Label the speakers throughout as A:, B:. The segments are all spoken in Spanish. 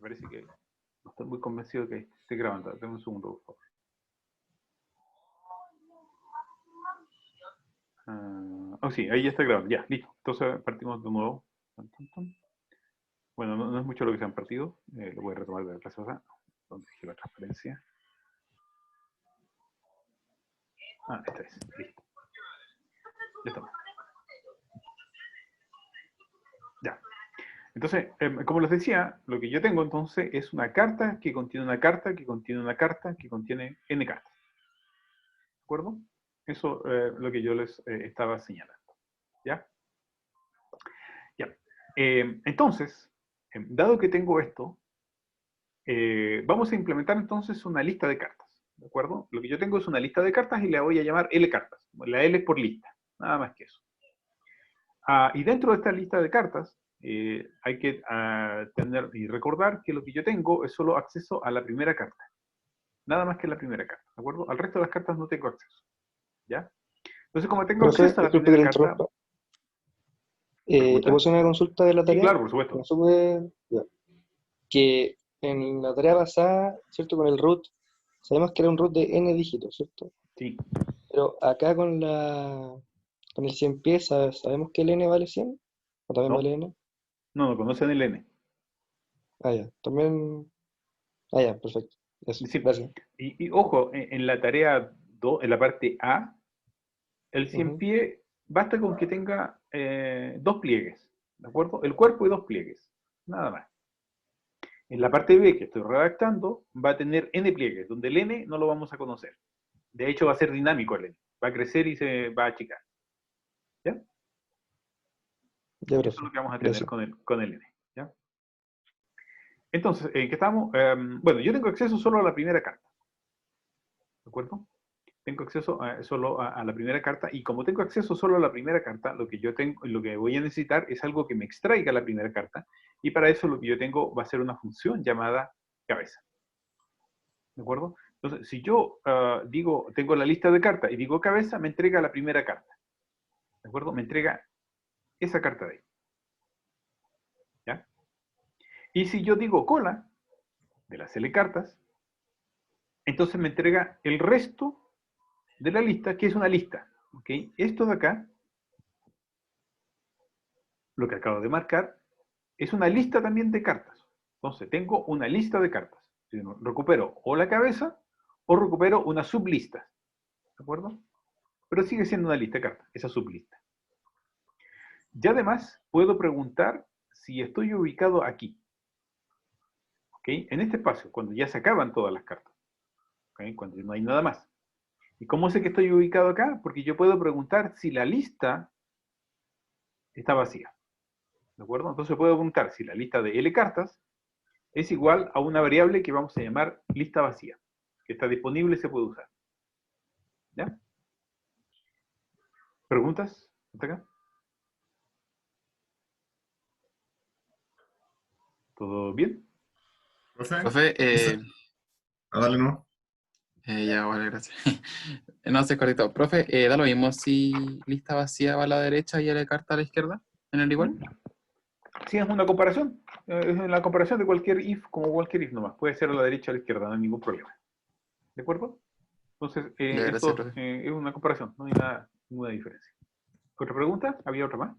A: parece que no estoy muy convencido de que esté grabando. Dame un segundo, por favor. Oh, sí, ahí ya está grabando. Ya, listo. Entonces partimos de nuevo. Bueno, no es mucho lo que se han partido. Lo voy a retomar de la clase pasada. ¿Dónde dejé la transparencia? Ah, esta es. Listo. Ya estamos. Ya. Entonces, como les decía, lo que yo tengo entonces es una carta que contiene una carta, que contiene una carta, que contiene n cartas. ¿De acuerdo? Eso es lo que yo les estaba señalando. ¿Ya? Ya. Entonces, dado que tengo esto, vamos a implementar entonces una lista de cartas. ¿De acuerdo? Lo que yo tengo es una lista de cartas y la voy a llamar L cartas. La L es por lista. Nada más que eso. Y dentro de esta lista de cartas, hay que tener y recordar que lo que yo tengo es solo acceso a la primera carta. Nada más que la primera carta, ¿de acuerdo? Al resto de las cartas no tengo acceso, ¿ya? Entonces, como tengo
B: Profe,
A: acceso a la
B: disculpe que
A: primera
B: le
A: carta...
B: interrumpa.
A: ¿Me
B: ¿Te puedo
A: preguntas?
B: hacer una consulta de la
A: Sí,
B: tarea?
A: claro, por supuesto.
B: No supe, ya. Que en la tarea pasada, ¿cierto? Con el root, sabemos que era un root de n dígitos, ¿cierto?
A: Sí.
B: Pero acá con el 100 pies, ¿sabemos que el n vale 100? ¿O también
A: No,
B: vale n?
A: no conocen el N.
B: Ah, ya. También. Ah, ya, perfecto. Eso,
A: Sí.
B: gracias.
A: Y ojo, en la tarea 2, en la parte A, el 100
B: Ujú.
A: pie basta con que tenga dos pliegues, ¿de acuerdo? El cuerpo y dos pliegues, nada más. En la parte B que estoy redactando va a tener n pliegues, donde el n no lo vamos a conocer. De hecho va a ser dinámico el n, va a crecer y se va a achicar. ¿Ya?
B: Ya,
A: Eso es
B: profe.
A: lo que vamos a tener
B: Gracias.
A: con el n. ¿Ya? Entonces, ¿en qué estamos? Bueno, yo tengo acceso solo a la primera carta. ¿De acuerdo? Tengo acceso solo a la primera carta y como tengo acceso solo a la primera carta, lo que voy a necesitar es algo que me extraiga la primera carta y para eso lo que yo tengo va a ser una función llamada cabeza. ¿De acuerdo? Entonces, si yo tengo la lista de cartas y digo cabeza, me entrega la primera carta. ¿De acuerdo? Me entrega esa carta de ahí. ¿Ya? Y si yo digo cola, de las L cartas, entonces me entrega el resto de la lista, que es una lista. ¿Ok? Esto de acá, lo que acabo de marcar, es una lista también de cartas. Entonces, tengo una lista de cartas. Recupero o la cabeza o recupero una sublista. ¿De acuerdo? Pero sigue siendo una lista de cartas, esa sublista. Y además, puedo preguntar si estoy ubicado aquí. ¿Ok? En este espacio, cuando ya se acaban todas las cartas. ¿Ok? Cuando no hay nada más. ¿Y cómo sé que estoy ubicado acá? Porque yo puedo preguntar si la lista está vacía. ¿De acuerdo? Entonces puedo preguntar si la lista de L cartas es igual a una variable que vamos a llamar lista vacía, que está disponible y se puede usar. ¿Ya? ¿Preguntas? ¿Hasta acá? ¿Todo bien?
C: Profe,
D: Profe,
C: a darle no.
D: ya, vale, gracias. No sé, correcto. Profe, ¿da lo mismo si lista vacía va a la derecha y L carta a la izquierda? ¿En el igual?
A: Sí, es una comparación. Es la comparación de cualquier if, como cualquier if nomás. Puede ser a la derecha o a la izquierda, no hay ningún problema. ¿De acuerdo? Entonces,
D: Ya, gracias,
A: esto
D: profe.
A: es una comparación, no hay ninguna diferencia. ¿Otra pregunta? ¿Había otra más?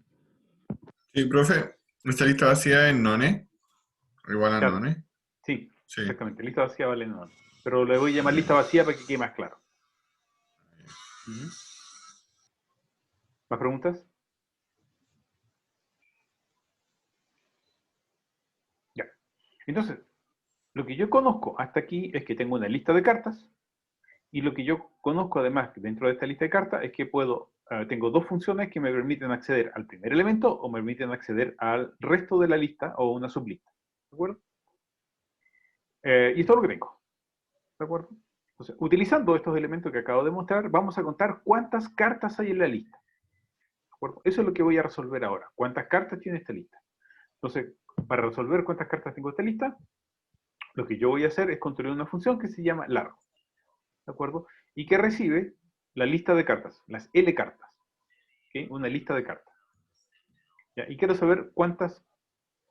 C: Sí, profe, esta lista vacía es none, igual a
A: Claro.
C: none.
A: Sí,
C: Sí.
A: exactamente. Lista vacía vale no. Pero le voy a llamar lista vacía para que quede más claro. ¿Más preguntas? Ya. Entonces, lo que yo conozco hasta aquí es que tengo una lista de cartas y lo que yo conozco además dentro de esta lista de cartas es que tengo dos funciones que me permiten acceder al primer elemento o me permiten acceder al resto de la lista o una sublista. ¿De acuerdo? Y esto es lo que tengo. ¿De acuerdo? Entonces, utilizando estos elementos que acabo de mostrar, vamos a contar cuántas cartas hay en la lista. ¿De acuerdo? Eso es lo que voy a resolver ahora. ¿Cuántas cartas tiene esta lista? Entonces, para resolver cuántas cartas tengo esta lista, lo que yo voy a hacer es construir una función que se llama largo. ¿De acuerdo? Y que recibe la lista de cartas, las L cartas. ¿Okay? Una lista de cartas. ¿Ya? Y quiero saber cuántas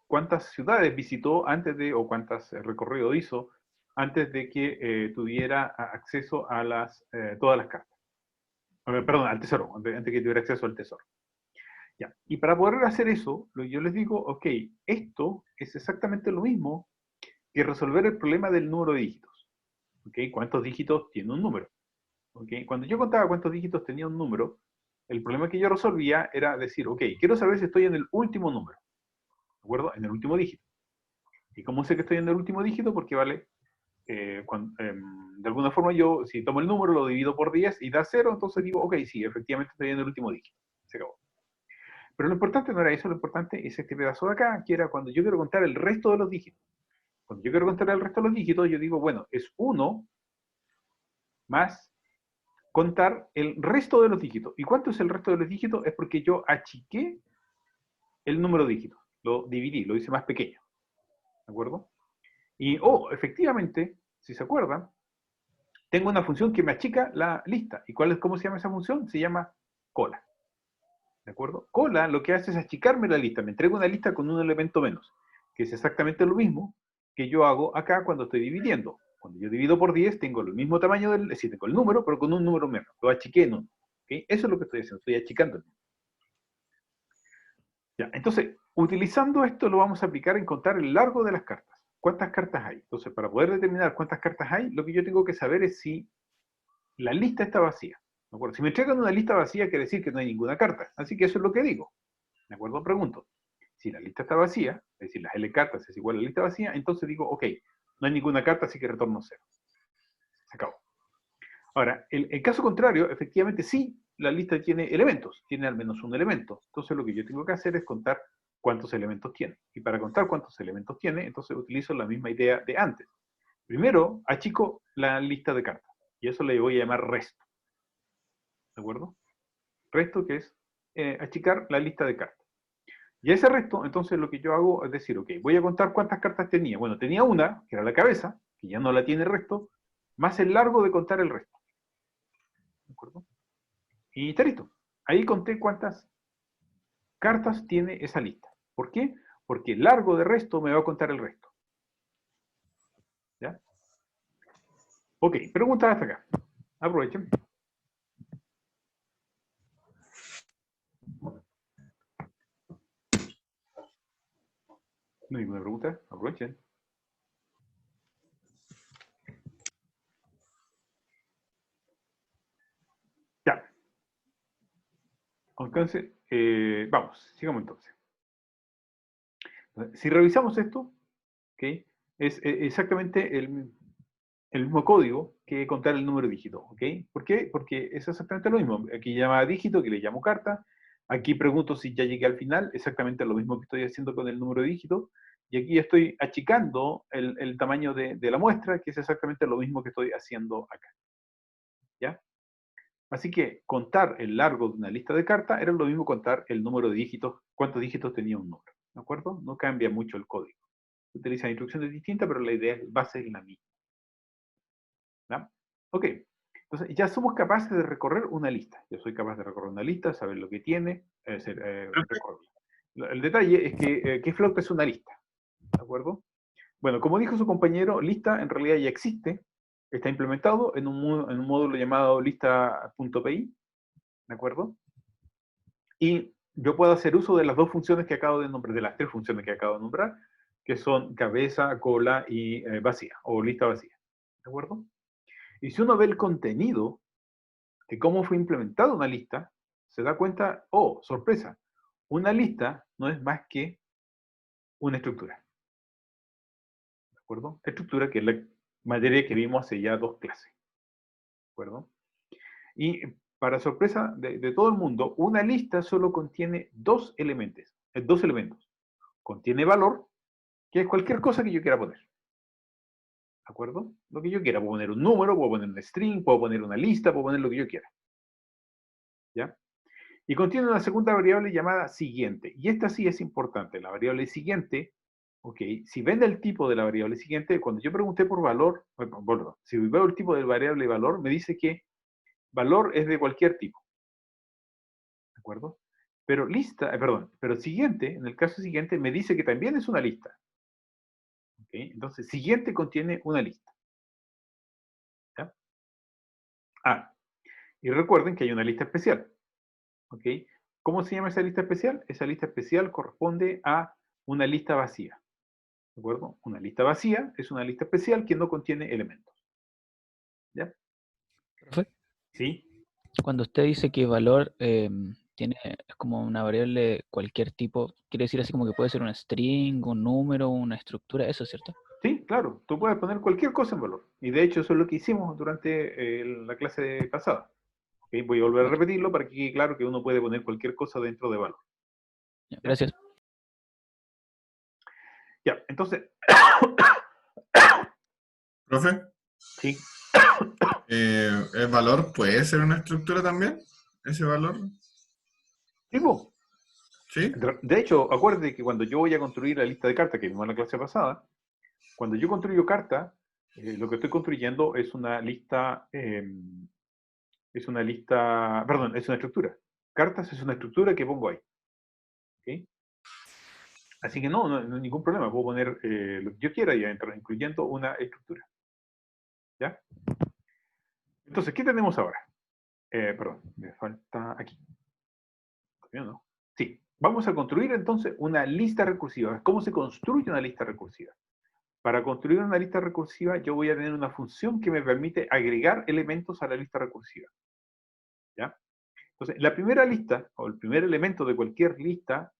A: cuántas ciudades visitó antes de, o cuántas recorridos hizo antes de que tuviera acceso a todas las cartas. Perdón, al tesoro, antes de que tuviera acceso al tesoro. Ya. Y para poder hacer eso, yo les digo, ok, esto es exactamente lo mismo que resolver el problema del número de dígitos. ¿Ok? ¿Cuántos dígitos tiene un número? ¿Ok? Cuando yo contaba cuántos dígitos tenía un número, el problema que yo resolvía era decir, ok, quiero saber si estoy en el último número. ¿De acuerdo? En el último dígito. ¿Y cómo sé que estoy en el último dígito? Porque vale, de alguna forma yo, si tomo el número, lo divido por 10 y da 0, entonces digo, ok, sí, efectivamente estoy en el último dígito. Se acabó. Pero lo importante no era eso, lo importante es este pedazo de acá, que era cuando yo quiero contar el resto de los dígitos. Cuando yo quiero contar el resto de los dígitos, yo digo, bueno, es 1 más contar el resto de los dígitos. ¿Y cuánto es el resto de los dígitos? Es porque yo achiqué el número de dígitos. Lo dividí, lo hice más pequeño. ¿De acuerdo? Y, efectivamente, si se acuerdan, tengo una función que me achica la lista. ¿Y cómo se llama esa función? Se llama cola. ¿De acuerdo? Cola lo que hace es achicarme la lista. Me entrega una lista con un elemento menos, que es exactamente lo mismo que yo hago acá cuando estoy dividiendo. Cuando yo divido por 10, tengo el mismo tamaño, es decir, tengo el número, pero con un número menos. Lo achiqué en uno. ¿Okay? Eso es lo que estoy haciendo, estoy achicando el número. Ya, entonces, utilizando esto lo vamos a aplicar en contar el largo de las cartas. ¿Cuántas cartas hay? Entonces, para poder determinar cuántas cartas hay, lo que yo tengo que saber es si la lista está vacía. ¿De acuerdo? Si me entregan una lista vacía, quiere decir que no hay ninguna carta. Así que eso es lo que digo. ¿De acuerdo? Pregunto. Si la lista está vacía, es decir, las L cartas es igual a la lista vacía, entonces digo, ok, no hay ninguna carta, así que retorno 0. Se acabó. Ahora, el caso contrario, efectivamente sí, la lista tiene elementos, tiene al menos un elemento. Entonces lo que yo tengo que hacer es contar cuántos elementos tiene. Y para contar cuántos elementos tiene, entonces utilizo la misma idea de antes. Primero, achico la lista de cartas. Y eso le voy a llamar resto. ¿De acuerdo? Resto que es achicar la lista de cartas. Y a ese resto, entonces lo que yo hago es decir, ok, voy a contar cuántas cartas tenía. Bueno, tenía una, que era la cabeza, que ya no la tiene el resto, más el largo de contar el resto. ¿De acuerdo? Y está listo. Ahí conté cuántas cartas tiene esa lista. ¿Por qué? Porque el largo de resto me va a contar el resto. ¿Ya? Ok, preguntas hasta acá. Aprovechen. No hay ninguna pregunta. Aprovechen. Ya. Entonces, vamos, sigamos entonces. Si revisamos esto, ¿okay? Es exactamente el mismo código que contar el número de dígito, ¿ok? ¿Por qué? Porque es exactamente lo mismo. Aquí llama dígito, aquí le llamo carta. Aquí pregunto si ya llegué al final, exactamente lo mismo que estoy haciendo con el número de dígito. Y aquí estoy achicando el tamaño de la muestra, que es exactamente lo mismo que estoy haciendo acá. ¿Ya? Así que contar el largo de una lista de cartas era lo mismo contar el número de dígitos, cuántos dígitos tenía un número. ¿De acuerdo? No cambia mucho el código. Se utilizan instrucciones distintas, pero la idea base es la misma. ¿Ya? Ok. Entonces, ya somos capaces de recorrer una lista. Yo soy capaz de recorrer una lista, saber lo que tiene, recorrerla. El detalle es que, ¿qué flauta es una lista? ¿De acuerdo? Bueno, como dijo su compañero, lista en realidad ya existe, está implementado en un módulo llamado lista.py, ¿de acuerdo? Y yo puedo hacer uso de las dos funciones que acabo de nombrar, de las tres funciones que acabo de nombrar, que son cabeza, cola y vacía, o lista vacía, ¿de acuerdo? Y si uno ve el contenido de cómo fue implementada una lista, se da cuenta, oh, sorpresa, una lista no es más que una estructura. ¿De acuerdo? Estructura que es la materia que vimos hace ya 2 clases. ¿De acuerdo? Y para sorpresa de todo el mundo, una lista solo contiene dos elementos. Contiene valor, que es cualquier cosa que yo quiera poner. ¿De acuerdo? Lo que yo quiera. Puedo poner un número, puedo poner un string, puedo poner una lista, puedo poner lo que yo quiera. ¿Ya? Y contiene una segunda variable llamada siguiente. Y esta sí es importante. La variable siguiente, ok, si ven el tipo de la variable siguiente, cuando yo pregunté por valor, bueno, si veo el tipo de variable valor, me dice que valor es de cualquier tipo. ¿De acuerdo? Pero pero siguiente, en el caso siguiente, me dice que también es una lista. ¿Ok? Entonces, siguiente contiene una lista. ¿Ya? Ah, y recuerden que hay una lista especial. ¿Ok? ¿Cómo se llama esa lista especial? Esa lista especial corresponde a una lista vacía. ¿De acuerdo? Una lista vacía es una lista especial que no contiene elementos. ¿Ya?
E: Profe,
A: ¿Sí?
E: cuando usted dice que valor es como una variable cualquier tipo, quiere decir así como que puede ser una string, un número, una estructura, eso es cierto.
A: Sí, claro. Tú puedes poner cualquier cosa en valor. Y de hecho eso es lo que hicimos durante la clase pasada. ¿Ok? Voy a volver a
E: Vale,
A: repetirlo para que quede claro que uno puede poner cualquier cosa dentro de valor.
E: ya,
A: ¿Ya?
E: gracias.
A: Ya, entonces,
C: Profe,
A: sí.
C: ¿el valor puede ser una estructura también? ¿Ese valor?
A: Tipo,
C: ¿Sí?
A: de hecho, acuérdate que cuando yo voy a construir la lista de cartas que vimos en la clase pasada, cuando yo construyo cartas, lo que estoy construyendo perdón, es una estructura. Cartas es una estructura que pongo ahí. ¿Ok? Así que no hay ningún problema. Puedo poner lo que yo quiera ahí adentro, incluyendo una estructura. ¿Ya? Entonces, ¿qué tenemos ahora? Perdón, me falta aquí. ¿Todavía no? Sí. Vamos a construir entonces una lista recursiva. ¿Cómo se construye una lista recursiva? Para construir una lista recursiva, yo voy a tener una función que me permite agregar elementos a la lista recursiva. ¿Ya? Entonces, la primera lista, o el primer elemento de cualquier lista,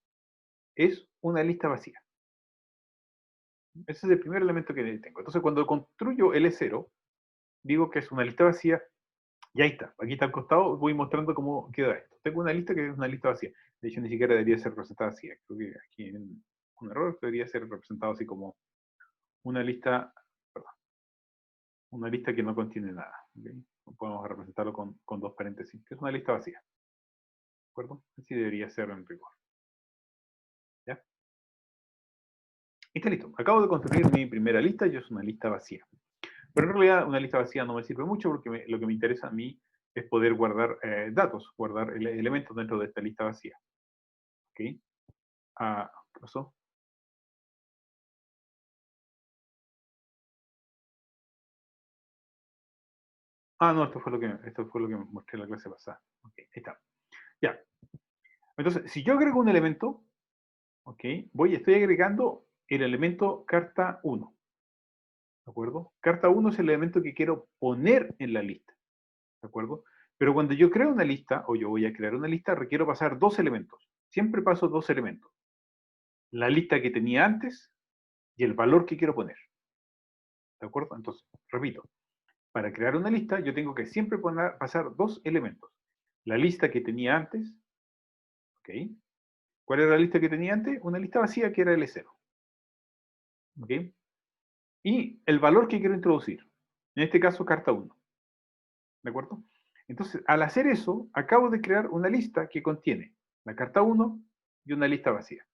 A: es una lista vacía. Ese es el primer elemento que tengo. Entonces, cuando construyo L0, digo que es una lista vacía, y ahí está. Aquí está al costado, voy mostrando cómo queda esto. Tengo una lista que es una lista vacía. De hecho, ni siquiera debería ser representada así. Creo que aquí hay un error, debería ser representado así como una lista, perdón, una lista que no contiene nada. ¿Okay? Podemos representarlo con dos paréntesis, que es una lista vacía. ¿De acuerdo? Así debería ser en rigor. ¿Ya? Y está listo. Acabo de construir mi primera lista y es una lista vacía. Pero en realidad una lista vacía no me sirve mucho porque lo que me interesa a mí es poder guardar datos, guardar elementos dentro de esta lista vacía. ¿Ok? Ah, ¿qué pasó? Ah, no, esto fue lo que mostré en la clase pasada. Ok, ahí está. Ya. Entonces, si yo agrego un elemento, ok, estoy agregando el elemento carta 1. ¿De acuerdo? Carta 1 es el elemento que quiero poner en la lista. ¿De acuerdo? Pero cuando yo creo una lista, o yo voy a crear una lista, requiero pasar dos elementos. Siempre paso dos elementos. La lista que tenía antes y el valor que quiero poner. ¿De acuerdo? Entonces, repito, para crear una lista yo tengo que siempre pasar dos elementos. La lista que tenía antes, ¿ok? ¿Cuál era la lista que tenía antes? Una lista vacía que era L0. ¿Ok? Y el valor que quiero introducir. En este caso, carta 1. ¿De acuerdo? Entonces, al hacer eso, acabo de crear una lista que contiene la carta 1 y una lista vacía.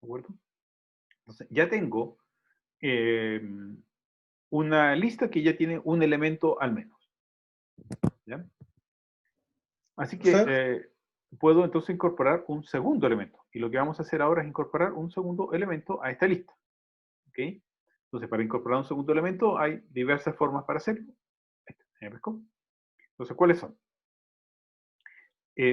A: ¿De acuerdo? Entonces, ya tengo una lista que ya tiene un elemento al menos. ¿Ya? Así que
B: Profe,
A: puedo entonces incorporar un segundo elemento. Y lo que vamos a hacer ahora es incorporar un segundo elemento a esta lista. ¿Ok? Entonces, para incorporar un segundo elemento hay diversas formas para hacerlo. Entonces, ¿cuáles son?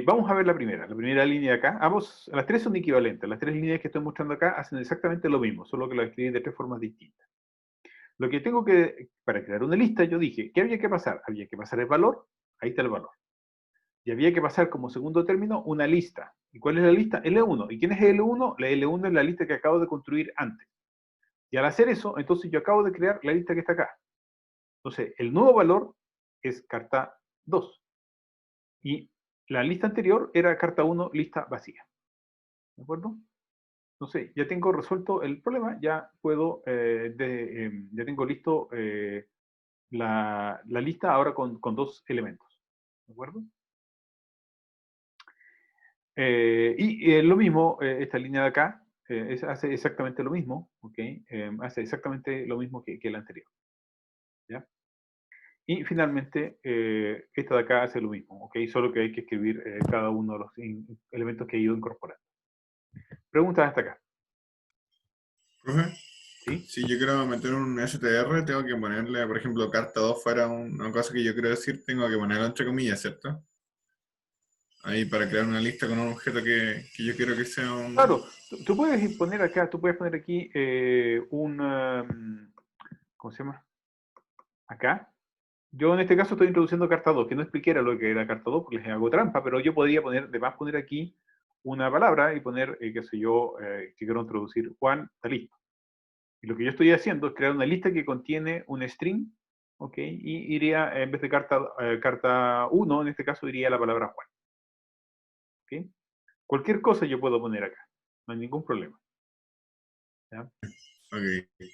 A: Vamos a ver la primera línea de acá. Las tres son equivalentes. Las tres líneas que estoy mostrando acá hacen exactamente lo mismo, solo que las escribí de tres formas distintas. Lo que tengo que, para crear una lista, yo dije, ¿qué había que pasar? Había que pasar el valor, ahí está el valor. Y había que pasar como segundo término una lista. ¿Y cuál es la lista? L1. ¿Y quién es L1? La L1 es la lista que acabo de construir antes. Y al hacer eso, entonces yo acabo de crear la lista que está acá. Entonces, el nuevo valor es carta 2. Y la lista anterior era carta 1, lista vacía. ¿De acuerdo? Entonces, ya tengo resuelto el problema, ya puedo, ya tengo listo la lista ahora con dos elementos. ¿De acuerdo? Lo mismo, esta línea de acá, hace exactamente lo mismo, ¿ok? Hace exactamente lo mismo que la anterior. ¿Ya? Y finalmente, esta de acá hace lo mismo, ¿ok? Solo que hay que escribir cada uno de los elementos que he ido incorporando. Preguntas hasta acá,
C: Profe,
A: ¿sí?
C: si yo quiero meter un str, tengo que ponerle, por ejemplo, carta 2 fuera una cosa que yo quiero decir, tengo que ponerlo entre comillas, ¿cierto? Ahí para crear una lista con un objeto que yo quiero que sea un...
A: Claro, tú puedes poner acá, tú puedes poner aquí ¿cómo se llama? Acá. Yo en este caso estoy introduciendo carta 2, que no expliqué lo que era carta 2 porque les hago trampa, pero yo podría poner, además poner aquí una palabra y poner, qué sé yo, que quiero introducir Juan, está listo. Y lo que yo estoy haciendo es crear una lista que contiene un string, ¿ok? Y iría, en vez de carta 1, en este caso iría la palabra Juan. ¿Ok? Cualquier cosa yo puedo poner acá, no hay ningún problema. ¿Ya?
C: Ok.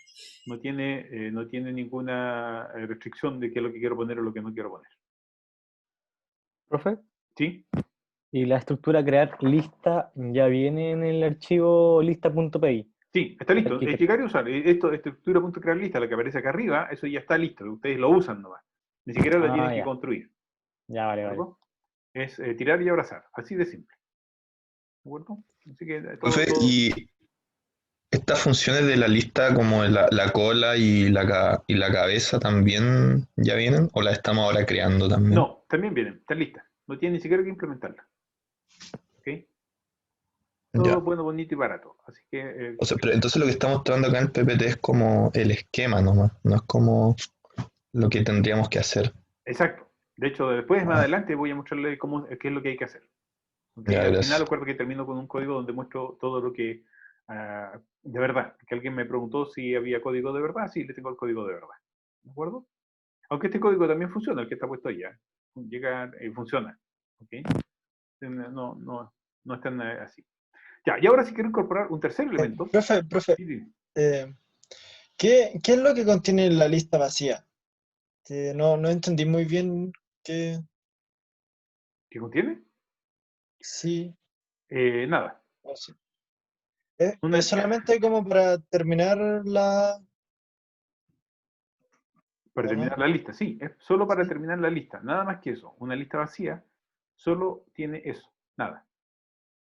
A: No tiene ninguna restricción de qué es lo que quiero poner o lo que no quiero poner.
F: Profe,
A: ¿Sí?
F: y la estructura crear lista ya viene en el archivo lista.py.
A: Sí, está listo.
F: Aquí que-
A: Llegar y usar. Esto, estructura.crear lista, la que aparece acá arriba, eso ya está listo. Ustedes lo usan nomás. Ni siquiera la tienen
F: Ah,
A: que
F: ya,
A: construir.
F: ya, vale,
A: ¿De
F: vale.
A: acuerdo? Es tirar y abrazar. Así de simple. ¿De acuerdo? Así que
G: Profe,
A: todo.
G: y estas funciones de la lista, como la cola y y la cabeza, ¿también ya vienen? ¿O las estamos ahora creando también?
A: No, también vienen, están listas. No tienen ni siquiera que implementarla. ¿Ok? Todo
G: Ya.
A: bueno, bonito y barato. Así que,
G: O sea, pero entonces lo que está mostrando acá en el PPT es como el esquema nomás, no es como lo que tendríamos que hacer.
A: exacto. De hecho, después, más
G: Ah,
A: adelante, voy a mostrarle qué es lo que hay que hacer. ¿Ok?
G: ya,
A: Al final,
G: gracias.
A: recuerdo que termino con un código donde muestro todo lo que, de verdad, que alguien me preguntó si había código de verdad, sí, le tengo el código de verdad. ¿De acuerdo? Aunque este código también funciona, el que está puesto ahí, ¿ya? Llega y funciona. ¿Ok? No es tan así. Ya, y ahora sí quiero incorporar un tercer elemento.
H: Profe,
A: Sí, sí.
H: eh, ¿qué es lo que contiene la lista vacía? Que no entendí muy bien qué.
A: ¿Qué contiene?
H: Sí,
A: Nada.
H: no sé. Es
A: Una,
H: solamente como para terminar la.
A: para
H: ¿O no?
A: terminar la lista, sí, es solo para
H: Sí,
A: terminar la lista, nada más que eso. Una lista vacía solo tiene eso, nada.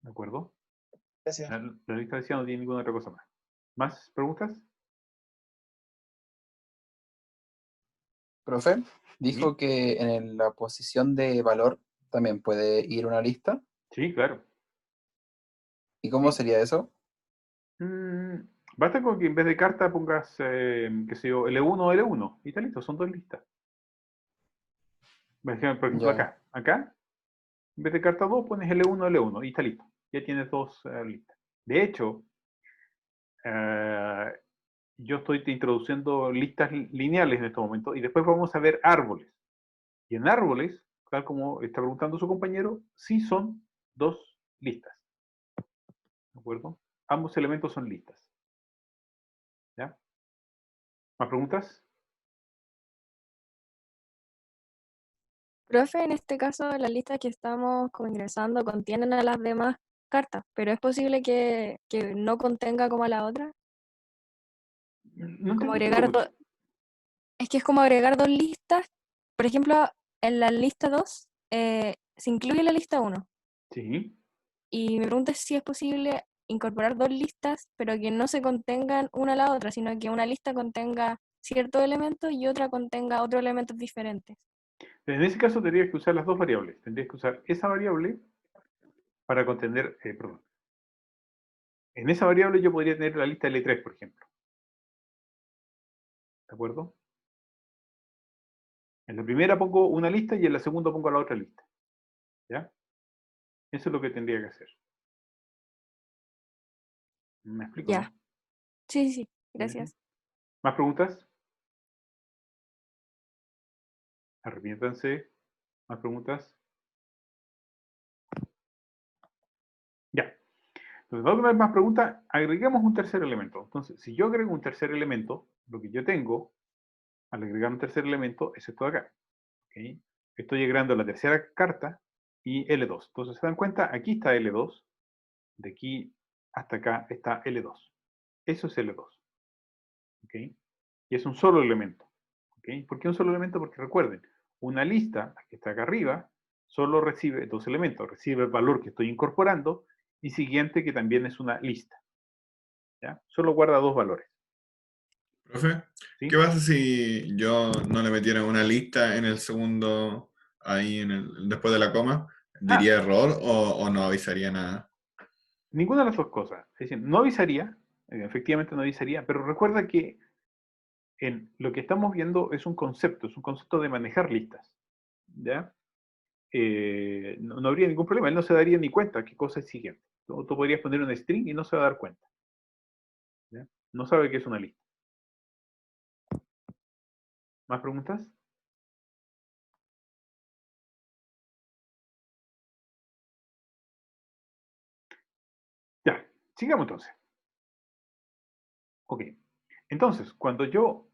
A: ¿De acuerdo?
H: gracias.
A: La lista vacía no tiene ninguna otra cosa más. ¿Más preguntas?
D: Profe,
A: Sí,
D: dijo que en la posición de valor también puede ir una lista.
A: sí, claro.
D: ¿Y cómo
A: Sí.
D: sería eso?
A: Mm, basta con que en vez de carta pongas, qué sé yo, L1 o L1 y está listo, son dos listas. Por ejemplo,
D: Ya.
A: acá, en vez de carta 2 pones L1 o L1 y está listo. Ya tienes dos listas. De hecho, eh, yo estoy introduciendo listas lineales en este momento y después vamos a ver árboles. Y en árboles, tal como está preguntando su compañero, sí son dos listas. ¿De acuerdo? Ambos elementos son listas. ¿Ya? ¿Más preguntas?
I: Profe, en este caso, las listas que estamos como ingresando contienen a las demás cartas, pero es posible que no contenga como a la otra.
A: No
I: Como
A: entiendo tu
I: agregar
A: pregunta.
I: es que es como agregar dos listas. Por ejemplo, en la lista 2 se incluye la lista 1.
A: Sí.
I: Y me pregunta si es posible incorporar dos listas, pero que no se contengan una a la otra, sino que una lista contenga ciertos elementos y otra contenga otros elementos diferentes.
A: En ese caso tendrías que usar las dos variables. Tendrías que usar esa variable para contener, perdón. En esa variable yo podría tener la lista L3, por ejemplo. ¿De acuerdo? En la primera pongo una lista y en la segunda pongo la otra lista. ¿Ya? Eso es lo que tendría que hacer. ¿Me explico,
I: Ya,
A: no?
I: sí, sí,
A: ¿Sí?
I: gracias.
A: ¿Más preguntas? Arrepiéntanse. ¿Más preguntas? Ya. Entonces, no hay más preguntas, agreguemos un tercer elemento. Entonces, si yo agrego un tercer elemento, lo que yo tengo al agregar un tercer elemento es esto de acá. ¿Ok? Estoy agregando la tercera carta y L2. Entonces, ¿se dan cuenta? Aquí está L2. De aquí hasta acá está L2. Eso es L2. ¿Ok? Y es un solo elemento. ¿Ok? ¿Por qué un solo elemento? Porque recuerden, una lista, la que está acá arriba, solo recibe dos elementos. Recibe el valor que estoy incorporando y siguiente, que también es una lista. ¿Ya? Solo guarda dos valores.
C: Profe,
A: ¿Sí?
C: ¿qué pasa si yo no le metiera una lista en el segundo, ahí después de la coma? ¿Diría error o no avisaría nada?
A: Ninguna de las dos cosas. Es decir, no avisaría, efectivamente no avisaría, pero recuerda que lo que estamos viendo es un concepto de manejar listas. ¿Ya? No habría ningún problema, él no se daría ni cuenta qué cosa es siguiente. Tú podrías poner un string y no se va a dar cuenta. ¿Ya? No sabe que es una lista. ¿Más preguntas? Ya, sigamos entonces. Ok. Entonces, cuando yo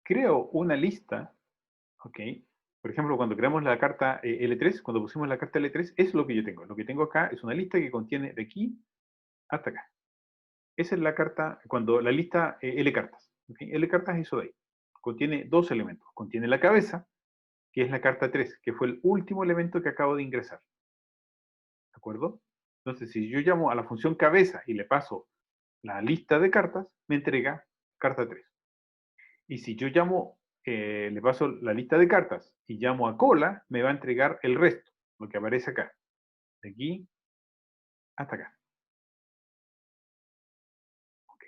A: creo una lista, ok, por ejemplo, cuando creamos la carta L3, cuando pusimos la carta L3, es lo que yo tengo. Lo que tengo acá es una lista que contiene de aquí hasta acá. Esa es la carta, cuando la lista L cartas. ¿Okay? L cartas es eso de ahí. Contiene dos elementos. Contiene la cabeza, que es la carta 3, que fue el último elemento que acabo de ingresar. ¿De acuerdo? Entonces, si yo llamo a la función cabeza y le paso la lista de cartas, me entrega carta 3. Y si yo le paso la lista de cartas y llamo a cola, me va a entregar el resto, lo que aparece acá. De aquí hasta acá. ¿Ok?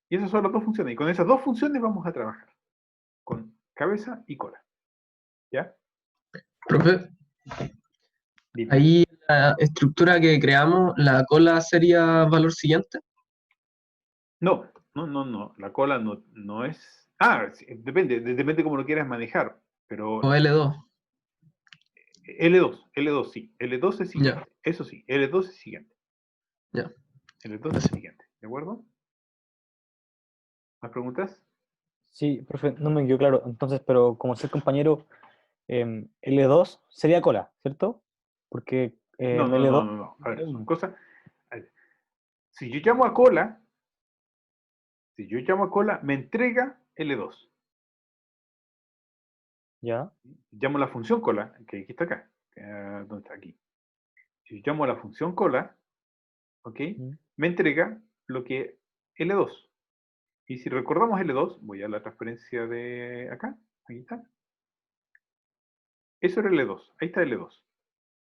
A: Y esas son las dos funciones. Y con esas dos funciones vamos a trabajar. Con cabeza y cola. ¿Ya?
J: Profe,
A: Dime.
J: ahí la estructura que creamos, la cola sería valor siguiente.
A: No. La cola no es... Sí, depende cómo lo quieras manejar. Pero
J: O L2.
A: L2 sí. L2 es siguiente.
J: Ya,
A: Eso sí, L2 es siguiente.
J: ya.
A: L2 es siguiente. ¿De acuerdo? ¿Más preguntas?
F: Sí, profe, no me quedó claro. Entonces, pero como ser compañero, L2 sería cola, ¿cierto? Porque L2
A: No. A ver, son
F: L1.
A: cosas... a ver, si yo llamo a cola, me entrega L2.
F: ¿Ya?
A: Llamo la función cola, que aquí está acá. ¿Dónde está? Aquí. Si yo llamo a la función cola, ¿ok?
F: Mm.
A: Me entrega lo que L2. Y si recordamos L2, voy a la transferencia de acá. Ahí está. Eso era L2. Ahí está L2.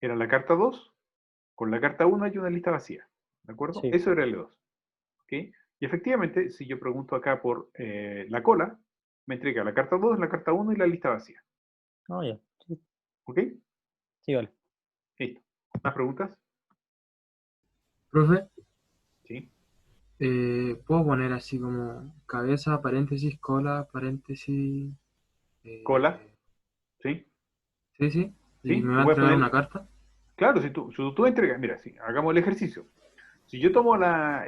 A: Era la carta 2. Con la carta 1 hay una lista vacía. ¿De acuerdo?
F: Sí.
A: Eso era L2. ¿Ok? Y efectivamente, si yo pregunto acá por la cola, me entrega la carta 2, la carta 1 y la lista vacía.
F: Ah, ya. Sí,
A: ¿Ok?
F: sí, vale.
A: Listo. ¿Más preguntas?
K: Profe,
A: Sí.
K: puedo poner así como cabeza, paréntesis, cola, paréntesis.
A: Cola. ¿Sí?
K: Sí, y
A: ¿Sí?
K: me va
A: Tú
K: a
A: puedes
K: entregar
A: poner...
K: una carta.
A: Claro, si tú entregas... Mira, sí, hagamos el ejercicio. Si yo tomo la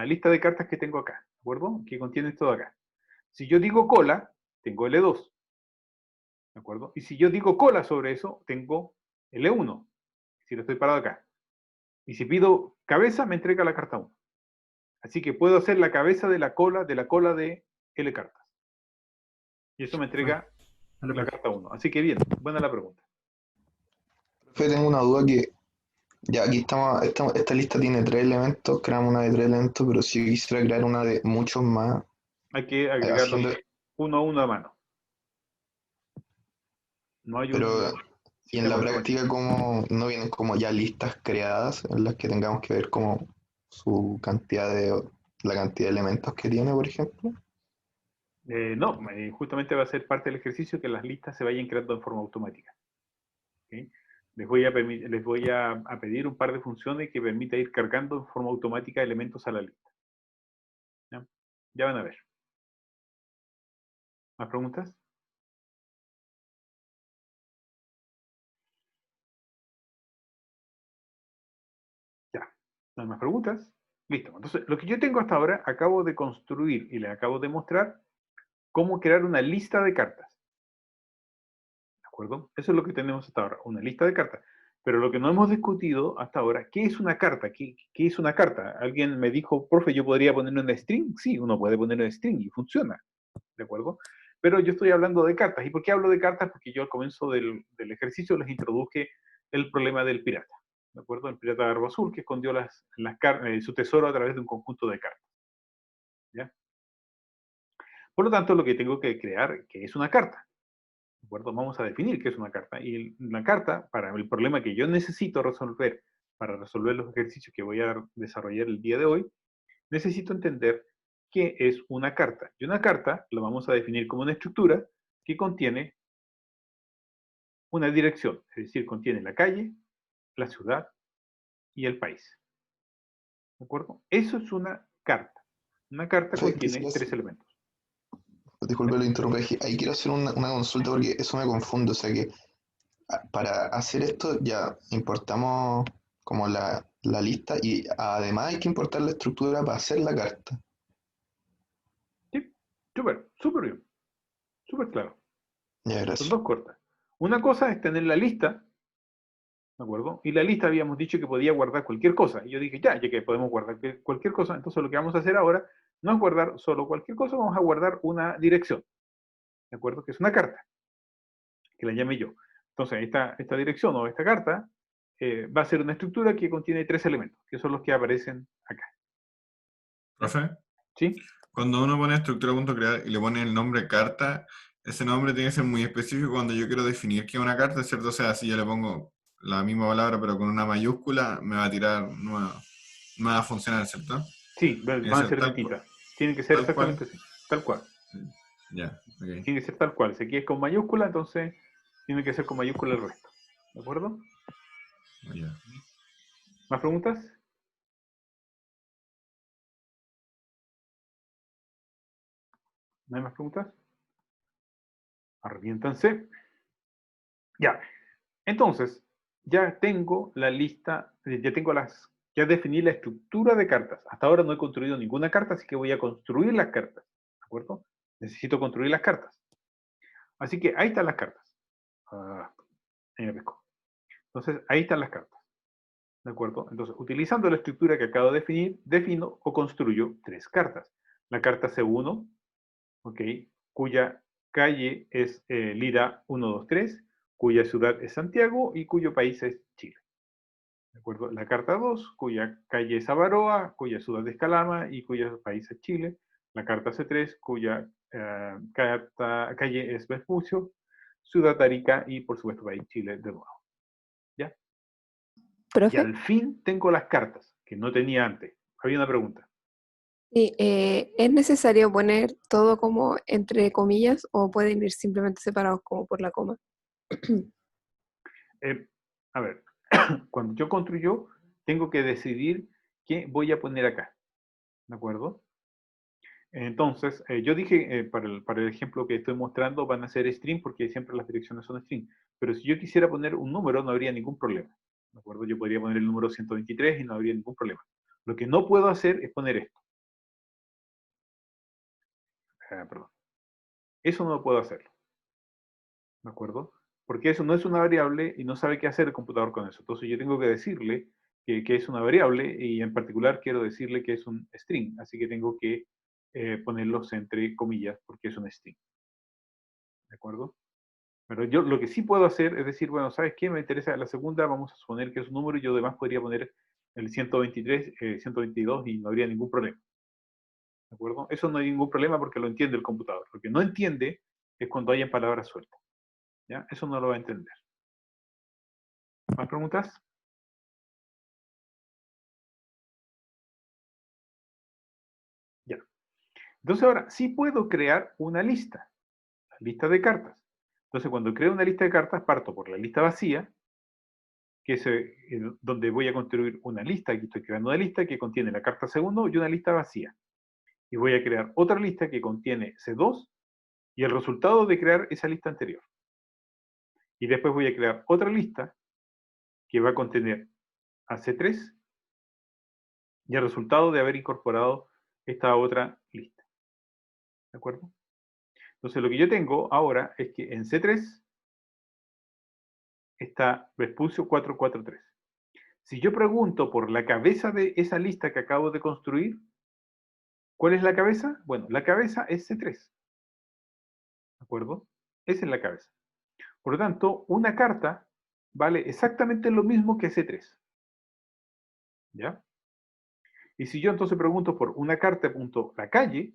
A: lista de cartas que tengo acá, ¿de acuerdo? Que contiene esto de acá. Si yo digo cola, tengo L2, ¿de acuerdo? Y si yo digo cola sobre eso, tengo L1, si lo estoy parado acá. Y si pido cabeza, me entrega la carta 1. Así que puedo hacer la cabeza de la cola de L cartas. Y eso me
K: Vale,
A: entrega
K: vale,
A: la
K: profe.
A: carta 1. Así que bien, buena la pregunta.
G: Profe, tengo una duda que ya aquí esta lista tiene tres elementos, creamos una de tres elementos, pero si yo quisiera crear una de muchos más,
A: Hay que agregarlos
G: haciendo,
A: uno a uno a mano. No hay
G: pero
A: un
G: y en
A: sistema
G: la
A: automático.
G: práctica como no vienen como ya listas creadas en las que tengamos que ver como la cantidad de elementos que tiene, por ejemplo.
A: No, justamente va a ser parte del ejercicio que las listas se vayan creando en forma automática. ¿Ok? Les voy a pedir un par de funciones que permita ir cargando en forma automática elementos a la lista. ¿Ya? Ya van a ver. ¿Más preguntas? Ya. ¿No hay más preguntas? Listo. Entonces, lo que yo tengo hasta ahora, acabo de construir y les acabo de mostrar cómo crear una lista de cartas. ¿De acuerdo? Eso es lo que tenemos hasta ahora, una lista de cartas. Pero lo que no hemos discutido hasta ahora, ¿qué es una carta? ¿Qué es una carta? Alguien me dijo, profe, ¿yo podría ponerle un string? Sí, uno puede ponerle un string y funciona, ¿de acuerdo? Pero yo estoy hablando de cartas. ¿Y por qué hablo de cartas? Porque yo al comienzo del ejercicio les introduje el problema del pirata, ¿de acuerdo? El pirata de Barba Azul que escondió su tesoro a través de un conjunto de cartas, ¿ya? Por lo tanto, lo que tengo que crear, ¿qué es una carta? ¿De acuerdo? Vamos a definir qué es una carta. Y una carta, para el problema que yo necesito resolver, para resolver los ejercicios que voy a desarrollar el día de hoy, necesito entender qué es una carta. Y una carta lo vamos a definir como una estructura que contiene una dirección, es decir, contiene la calle, la ciudad y el país. ¿De acuerdo? Eso es una carta. Una carta
G: Profe,
A: contiene
G: quisiera
A: tres elementos.
G: disculpe, lo interrumpí. Ahí quiero hacer una consulta porque eso me confunde. O sea que para hacer esto ya importamos como la lista y además hay que importar la estructura para hacer la carta.
A: Sí, súper bien, súper claro.
G: Ya,
A: Son
G: gracias.
A: dos cortas. Una cosa es tener la lista, ¿de acuerdo? Y la lista habíamos dicho que podía guardar cualquier cosa. Y yo dije, ya que podemos guardar cualquier cosa, entonces lo que vamos a hacer ahora no es guardar solo cualquier cosa, vamos a guardar una dirección, ¿de acuerdo? Que es una carta, que la llame yo. Entonces, esta dirección o esta carta va a ser una estructura que contiene tres elementos, que son los que aparecen acá.
C: Profe,
A: ¿Sí?
C: cuando uno pone estructura.crear y le pone el nombre carta, ese nombre tiene que ser muy específico cuando yo quiero definir qué es una carta, ¿cierto? O sea, si yo le pongo la misma palabra pero con una mayúscula, me va a tirar, no va a funcionar, ¿cierto?
A: Sí,
C: Tiene que
A: van a
C: ser
A: ser distintas. Tienen que ser
C: tal cual.
A: exactamente así, tal cual.
C: Ya, ok.
A: Tiene que ser tal cual. Si aquí es con mayúscula, entonces tiene que ser con mayúscula el resto. ¿De acuerdo?
C: Ya.
A: ¿Más preguntas? ¿No hay más preguntas? Arrepiéntanse. Ya. Entonces, ya tengo la lista, ya definí la estructura de cartas. Hasta ahora no he construido ninguna carta, así que voy a construir las cartas. ¿De acuerdo? Necesito construir las cartas. Así que ahí están las cartas. Ahí me pesco. Entonces, ahí están las cartas. ¿De acuerdo? Entonces, utilizando la estructura que acabo de definir, defino o construyo tres cartas. La carta C1, ¿ok? Cuya calle es Lira 123, cuya ciudad es Santiago y cuyo país es Chile. ¿De acuerdo? La carta 2, cuya calle es Avaroa, cuya ciudad es Calama y cuyo país es Chile. La carta C3, cuya calle es Vespucio, ciudad Arica y por supuesto país Chile de nuevo. ¿Ya? Y
L: Profe,
A: al fin tengo las cartas, que no tenía antes. Había una pregunta.
L: sí, ¿es necesario poner todo como entre comillas o pueden ir simplemente separados como por la coma?
A: A ver, cuando yo construyo, tengo que decidir qué voy a poner acá. ¿De acuerdo? Entonces, yo dije, para el ejemplo que estoy mostrando, van a ser string porque siempre las direcciones son string. Pero si yo quisiera poner un número, no habría ningún problema. ¿De acuerdo? Yo podría poner el número 123 y no habría ningún problema. Lo que no puedo hacer es poner esto. Perdón. Eso no lo puedo hacer. ¿De acuerdo? Porque eso no es una variable y no sabe qué hacer el computador con eso. Entonces yo tengo que decirle que es una variable y en particular quiero decirle que es un string. Así que tengo que ponerlos entre comillas porque es un string. ¿De acuerdo? Pero yo lo que sí puedo hacer es decir, bueno, ¿sabes qué? Me interesa la segunda, vamos a suponer que es un número y yo además podría poner el 123, 122 y no habría ningún problema. ¿De acuerdo? Eso no hay ningún problema porque lo entiende el computador. Lo que no entiende es cuando hayan palabras sueltas. ¿Ya? Eso no lo va a entender. ¿Más preguntas? Ya. Entonces ahora sí puedo crear una lista, la lista de cartas. Entonces cuando creo una lista de cartas parto por la lista vacía, que es donde voy a construir una lista. Aquí estoy creando una lista que contiene la carta C1 y una lista vacía. Y voy a crear otra lista que contiene C2 y el resultado de crear esa lista anterior. Y después voy a crear otra lista que va a contener a C3 y el resultado de haber incorporado esta otra lista. ¿De acuerdo? Entonces lo que yo tengo ahora es que en C3 está Vespucio 443. Si yo pregunto por la cabeza de esa lista que acabo de construir, ¿cuál es la cabeza? Bueno, la cabeza es C3. ¿De acuerdo? Esa es la cabeza. Por lo tanto, una carta vale exactamente lo mismo que C3. ¿Ya? Y si yo entonces pregunto por una carta, la calle,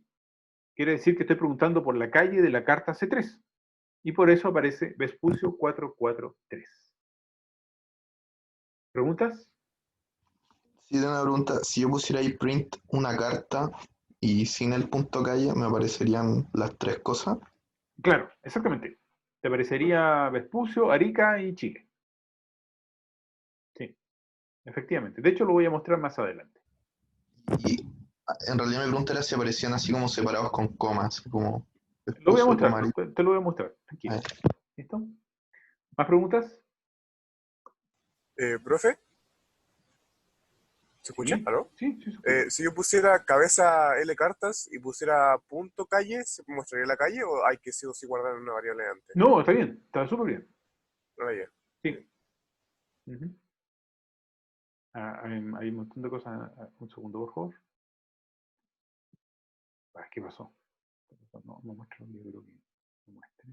A: quiere decir que estoy preguntando por la calle de la carta C3. Y por eso aparece Vespucio 443. ¿Preguntas?
G: Sí, tengo una pregunta. Si yo pusiera ahí print una carta y sin el punto calle, me aparecerían las tres cosas.
A: Claro, exactamente. Te aparecería Vespucio, Arica y Chile. Sí, efectivamente. De hecho, lo voy a mostrar más adelante.
G: Y en realidad mi pregunta era si aparecían así como separados con comas, como
A: Lo voy a
G: Vespucio,
A: mostrar,
G: coma, Arica.
A: te lo voy a mostrar. Tranquilo.
G: Ahí.
A: ¿Listo? ¿Más preguntas?
M: Profe, ¿se escucha?
A: Sí,
M: ¿Aló?
A: sí, sí. Se escucha.
M: Si yo pusiera cabeza L cartas y pusiera punto calle, ¿se mostraría la calle o hay que sí o sí guardar una variable antes?
A: No, está bien, está súper bien.
M: Ah, ya.
A: Sí. Ujú. Hay un montón de cosas. Un segundo, por favor. ¿Qué pasó? No muestra el libro que me muestre.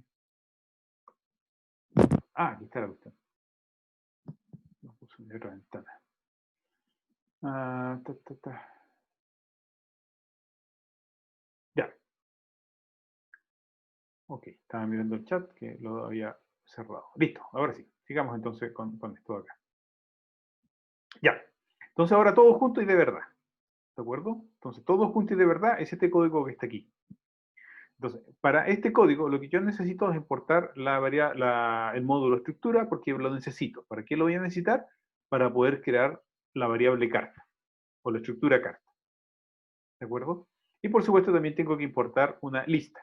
A: Aquí está la cuestión. Lo puse en otra ventana. Ya. Ok, estaba mirando el chat que lo había cerrado. Listo, ahora sí. Sigamos entonces con esto de acá. Ya. Entonces ahora todo junto y de verdad. ¿De acuerdo? Entonces todo junto y de verdad es este código que está aquí. Entonces, para este código lo que yo necesito es importar el módulo estructura porque lo necesito. ¿Para qué lo voy a necesitar? Para poder crear la variable carta o la estructura carta. ¿De acuerdo? Y por supuesto también tengo que importar una lista.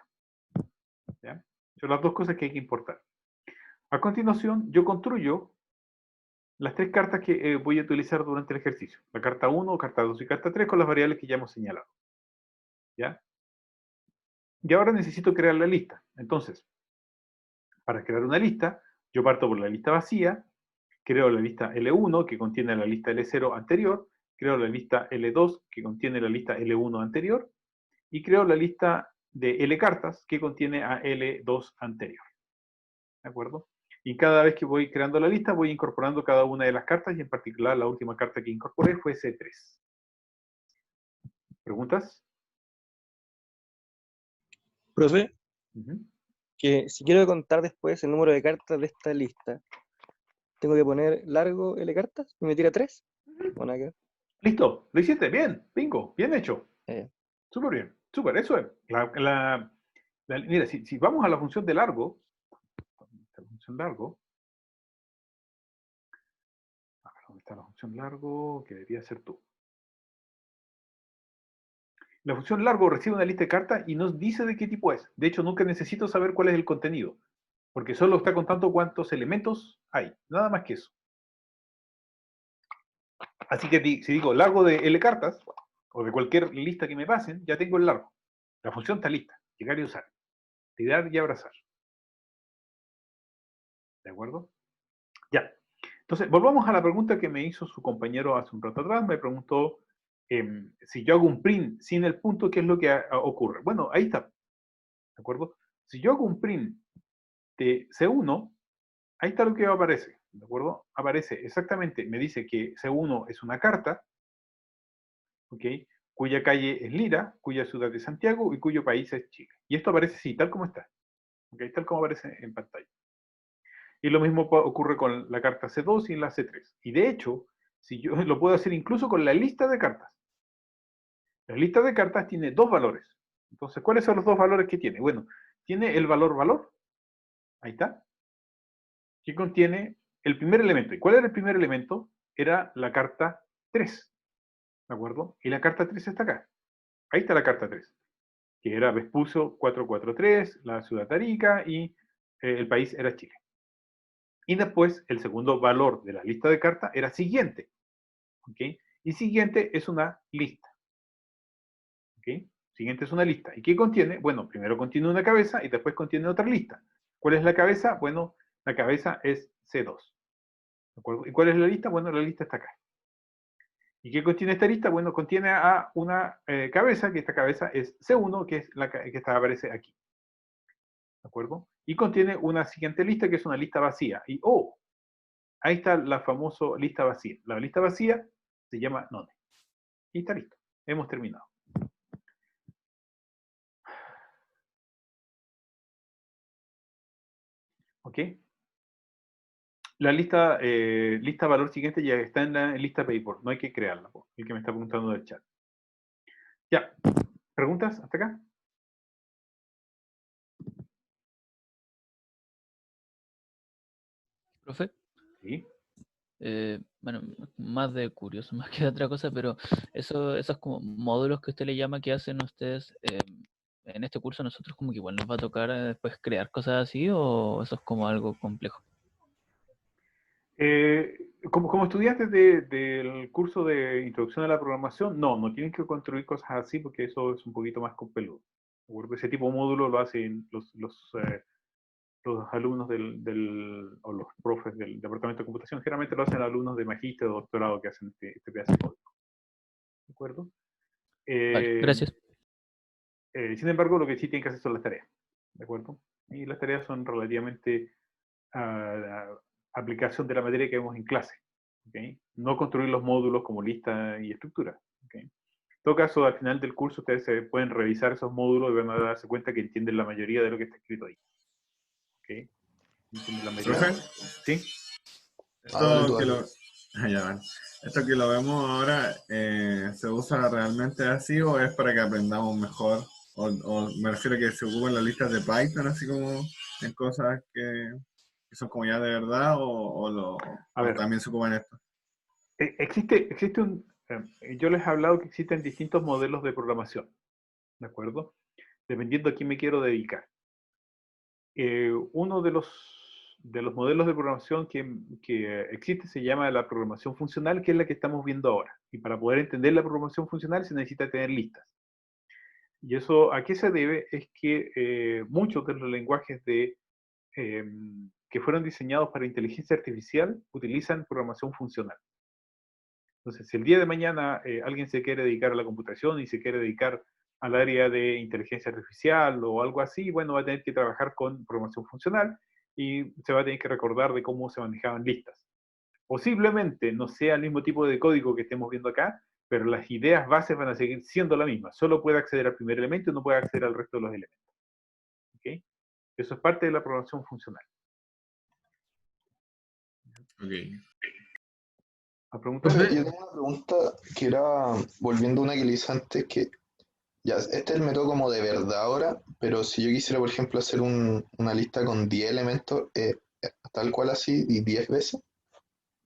A: ¿Ya? Son las dos cosas que hay que importar. A continuación, yo construyo las tres cartas que voy a utilizar durante el ejercicio. La carta 1, carta 2 y carta 3 con las variables que ya hemos señalado. ¿Ya? Y ahora necesito crear la lista. Entonces, para crear una lista, yo parto por la lista vacía, creo la lista L1 que contiene la lista L0 anterior, creo la lista L2 que contiene la lista L1 anterior, y creo la lista de L cartas que contiene a L2 anterior. ¿De acuerdo? Y cada vez que voy creando la lista, voy incorporando cada una de las cartas, y en particular la última carta que incorporé fue C3. ¿Preguntas?
B: Profe,
A: Ujú.
B: que si quiero contar después el número de cartas de esta lista, ¿tengo que poner largo L cartas y me tira 3? Bueno, acá.
A: Listo, lo hiciste, bien, bingo, bien hecho. Súper bien, súper, eso es. Mira, si vamos a la función de largo, ¿dónde está la función largo? Que debería ser tú. La función largo recibe una lista de cartas y nos dice de qué tipo es. De hecho, nunca necesito saber cuál es el contenido, porque solo está contando cuántos elementos hay, nada más que eso. Así que si digo largo de L cartas, o de cualquier lista que me pasen, ya tengo el largo. La función está lista, llegar y usar, tirar y abrazar. ¿De acuerdo? Ya. Entonces, volvamos a la pregunta que me hizo su compañero hace un rato atrás. Me preguntó si yo hago un print sin el punto, ¿qué es lo que ocurre? Bueno, ahí está. ¿De acuerdo? Si yo hago un print de C1, ahí está lo que aparece. ¿De acuerdo? Aparece exactamente, me dice que C1 es una carta, ¿ok? Cuya calle es Lira, cuya ciudad es Santiago y cuyo país es Chile. Y esto aparece así, tal como está. ¿Ok? Tal como aparece en pantalla. Y lo mismo ocurre con la carta C2 y la C3. Y de hecho, si yo lo puedo hacer incluso con la lista de cartas. La lista de cartas tiene dos valores. Entonces, ¿cuáles son los dos valores que tiene? Bueno, tiene el valor valor, ahí está, que contiene el primer elemento. ¿Y cuál era el primer elemento? Era la carta 3, ¿de acuerdo? Y la carta 3 está acá. Ahí está la carta 3, que era Vespucio 443, la ciudad de Arica y el país era Chile. Y después, el segundo valor de la lista de cartas era siguiente. ¿Ok? Y siguiente es una lista. ¿Ok? Siguiente es una lista. ¿Y qué contiene? Bueno, primero contiene una cabeza y después contiene otra lista. ¿Cuál es la cabeza? Bueno, la cabeza es C2. ¿De acuerdo? ¿Y cuál es la lista? Bueno, la lista está acá. ¿Y qué contiene esta lista? Bueno, contiene a una cabeza, que esta cabeza es C1, que es la que aparece aquí. ¿De acuerdo? Y contiene una siguiente lista, que es una lista vacía. Y, ahí está la famosa lista vacía. La lista vacía se llama none. Y está listo. Hemos terminado. ¿Ok? La lista valor siguiente ya está en la lista paper. No hay que crearla, el que me está preguntando del chat. Ya. ¿Preguntas hasta acá?
E: Profe.
A: Sí.
E: Bueno, más de curioso, más que de otra cosa, pero esos como módulos que usted le llama que hacen ustedes en este curso, nosotros como que igual nos va a tocar después crear cosas así, o eso es como algo complejo.
A: Como estudiantes del curso de introducción a la programación, no tienen que construir cosas así porque eso es un poquito más peludo. Porque ese tipo de módulo lo hacen los alumnos o los profes del departamento de computación. Generalmente lo hacen alumnos de magíster o doctorado que hacen este pedazo de código. ¿De acuerdo?
E: Vale, gracias.
A: Sin embargo, lo que sí tienen que hacer son las tareas. ¿De acuerdo? Y las tareas son relativamente aplicación de la materia que vemos en clase. ¿Okay? No construir los módulos como lista y estructura. ¿Okay? En todo caso, al final del curso ustedes se pueden revisar esos módulos y van a darse cuenta que entienden la mayoría de lo que está escrito ahí. ¿Okay? ¿Entienden la mayoría?
C: ¿Profe?
A: ¿Sí?
C: Esto que lo vemos ahora, ¿se usa realmente así o es para que aprendamos mejor? O me refiero a que se ocupan las listas de Python, así como en cosas que son como ya de verdad, o también se ocupan esto.
A: Existe yo les he hablado que existen distintos modelos de programación, ¿de acuerdo? Dependiendo a quién me quiero dedicar. Uno de los modelos de programación que existe se llama la programación funcional, que es la que estamos viendo ahora. Y para poder entender la programación funcional se necesita tener listas. Y eso, ¿a qué se debe? Es que muchos de los lenguajes que fueron diseñados para inteligencia artificial utilizan programación funcional. Entonces, si el día de mañana alguien se quiere dedicar a la computación y se quiere dedicar al área de inteligencia artificial o algo así, bueno, va a tener que trabajar con programación funcional y se va a tener que recordar de cómo se manejaban listas. Posiblemente no sea el mismo tipo de código que estemos viendo acá, pero las ideas bases van a seguir siendo la misma. Solo puede acceder al primer elemento y no puede acceder al resto de los elementos. ¿Okay? Eso es parte de la programación funcional.
C: Okay.
G: Profe, yo tengo una pregunta que era, volviendo a una que le hice antes, que ya, este es el método como de verdad ahora, pero si yo quisiera, por ejemplo, hacer una lista con 10 elementos, tal cual así, y 10 veces.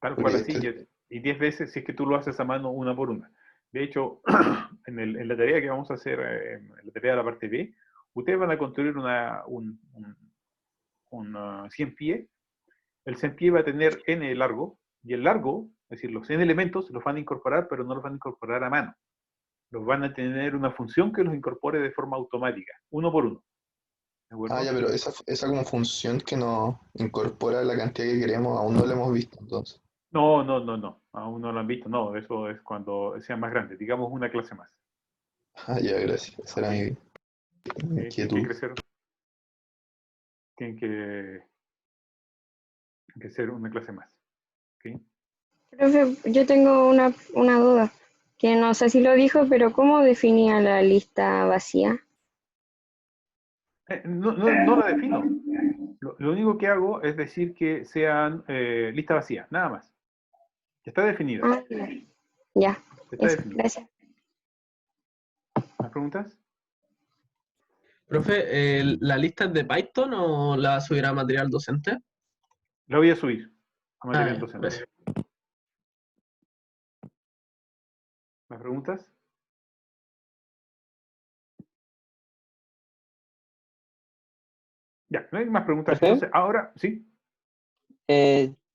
A: Tal cual así, y 10 veces si es que tú lo haces a mano una por una. De hecho, en la tarea que vamos a hacer, en la tarea de la parte B, ustedes van a construir un 100 pie. El 100 pie va a tener n largo, y el largo, es decir, los n elementos los van a incorporar, pero no los van a incorporar a mano. Los van a tener una función que los incorpore de forma automática, uno por uno.
G: Ya, pero esa como función que nos incorpora la cantidad que queremos, aún no la hemos visto entonces.
A: No, aún no lo han visto, no, eso es cuando sea más grande, digamos una clase más.
G: Ya, gracias, esa era mi inquietud.
A: Tienen que crecer, tienen que ser una clase más. ¿Okay?
N: Profe, yo tengo una duda, que no sé si lo dijo, pero ¿cómo definía la lista vacía?
A: No la defino. Lo único que hago es decir que sean lista vacía, nada más. Ya está definida.
N: Ya,
A: está definida.
N: Gracias.
A: ¿Más preguntas?
J: Profe, ¿la lista es de Python o la va a subir a material docente?
A: La voy a subir a material docente.
J: Gracias.
A: ¿Más preguntas? Ya, no hay más preguntas.
B: ¿Profe?
A: Entonces, ahora, ¿sí?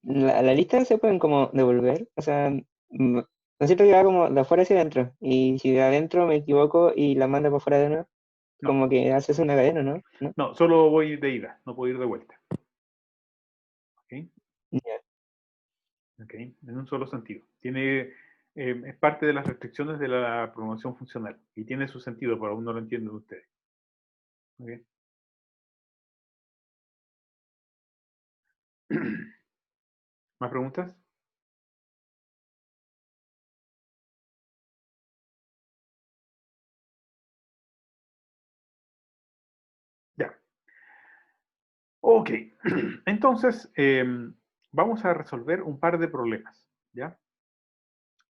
B: La lista se pueden como devolver, o sea, no es cierto que va como de afuera hacia adentro, y si de adentro me equivoco y la mando para afuera de nuevo, como que haces una cadena, ¿no?
A: No, solo voy de ida, no puedo ir de vuelta. ¿Okay?
B: Ya.
A: ¿ok? En un solo sentido. Es parte de las restricciones de la programación funcional y tiene su sentido, pero aún no lo entienden ustedes. ¿Ok? ¿Más preguntas? Ya. Ok. Entonces, vamos a resolver un par de problemas, ¿ya?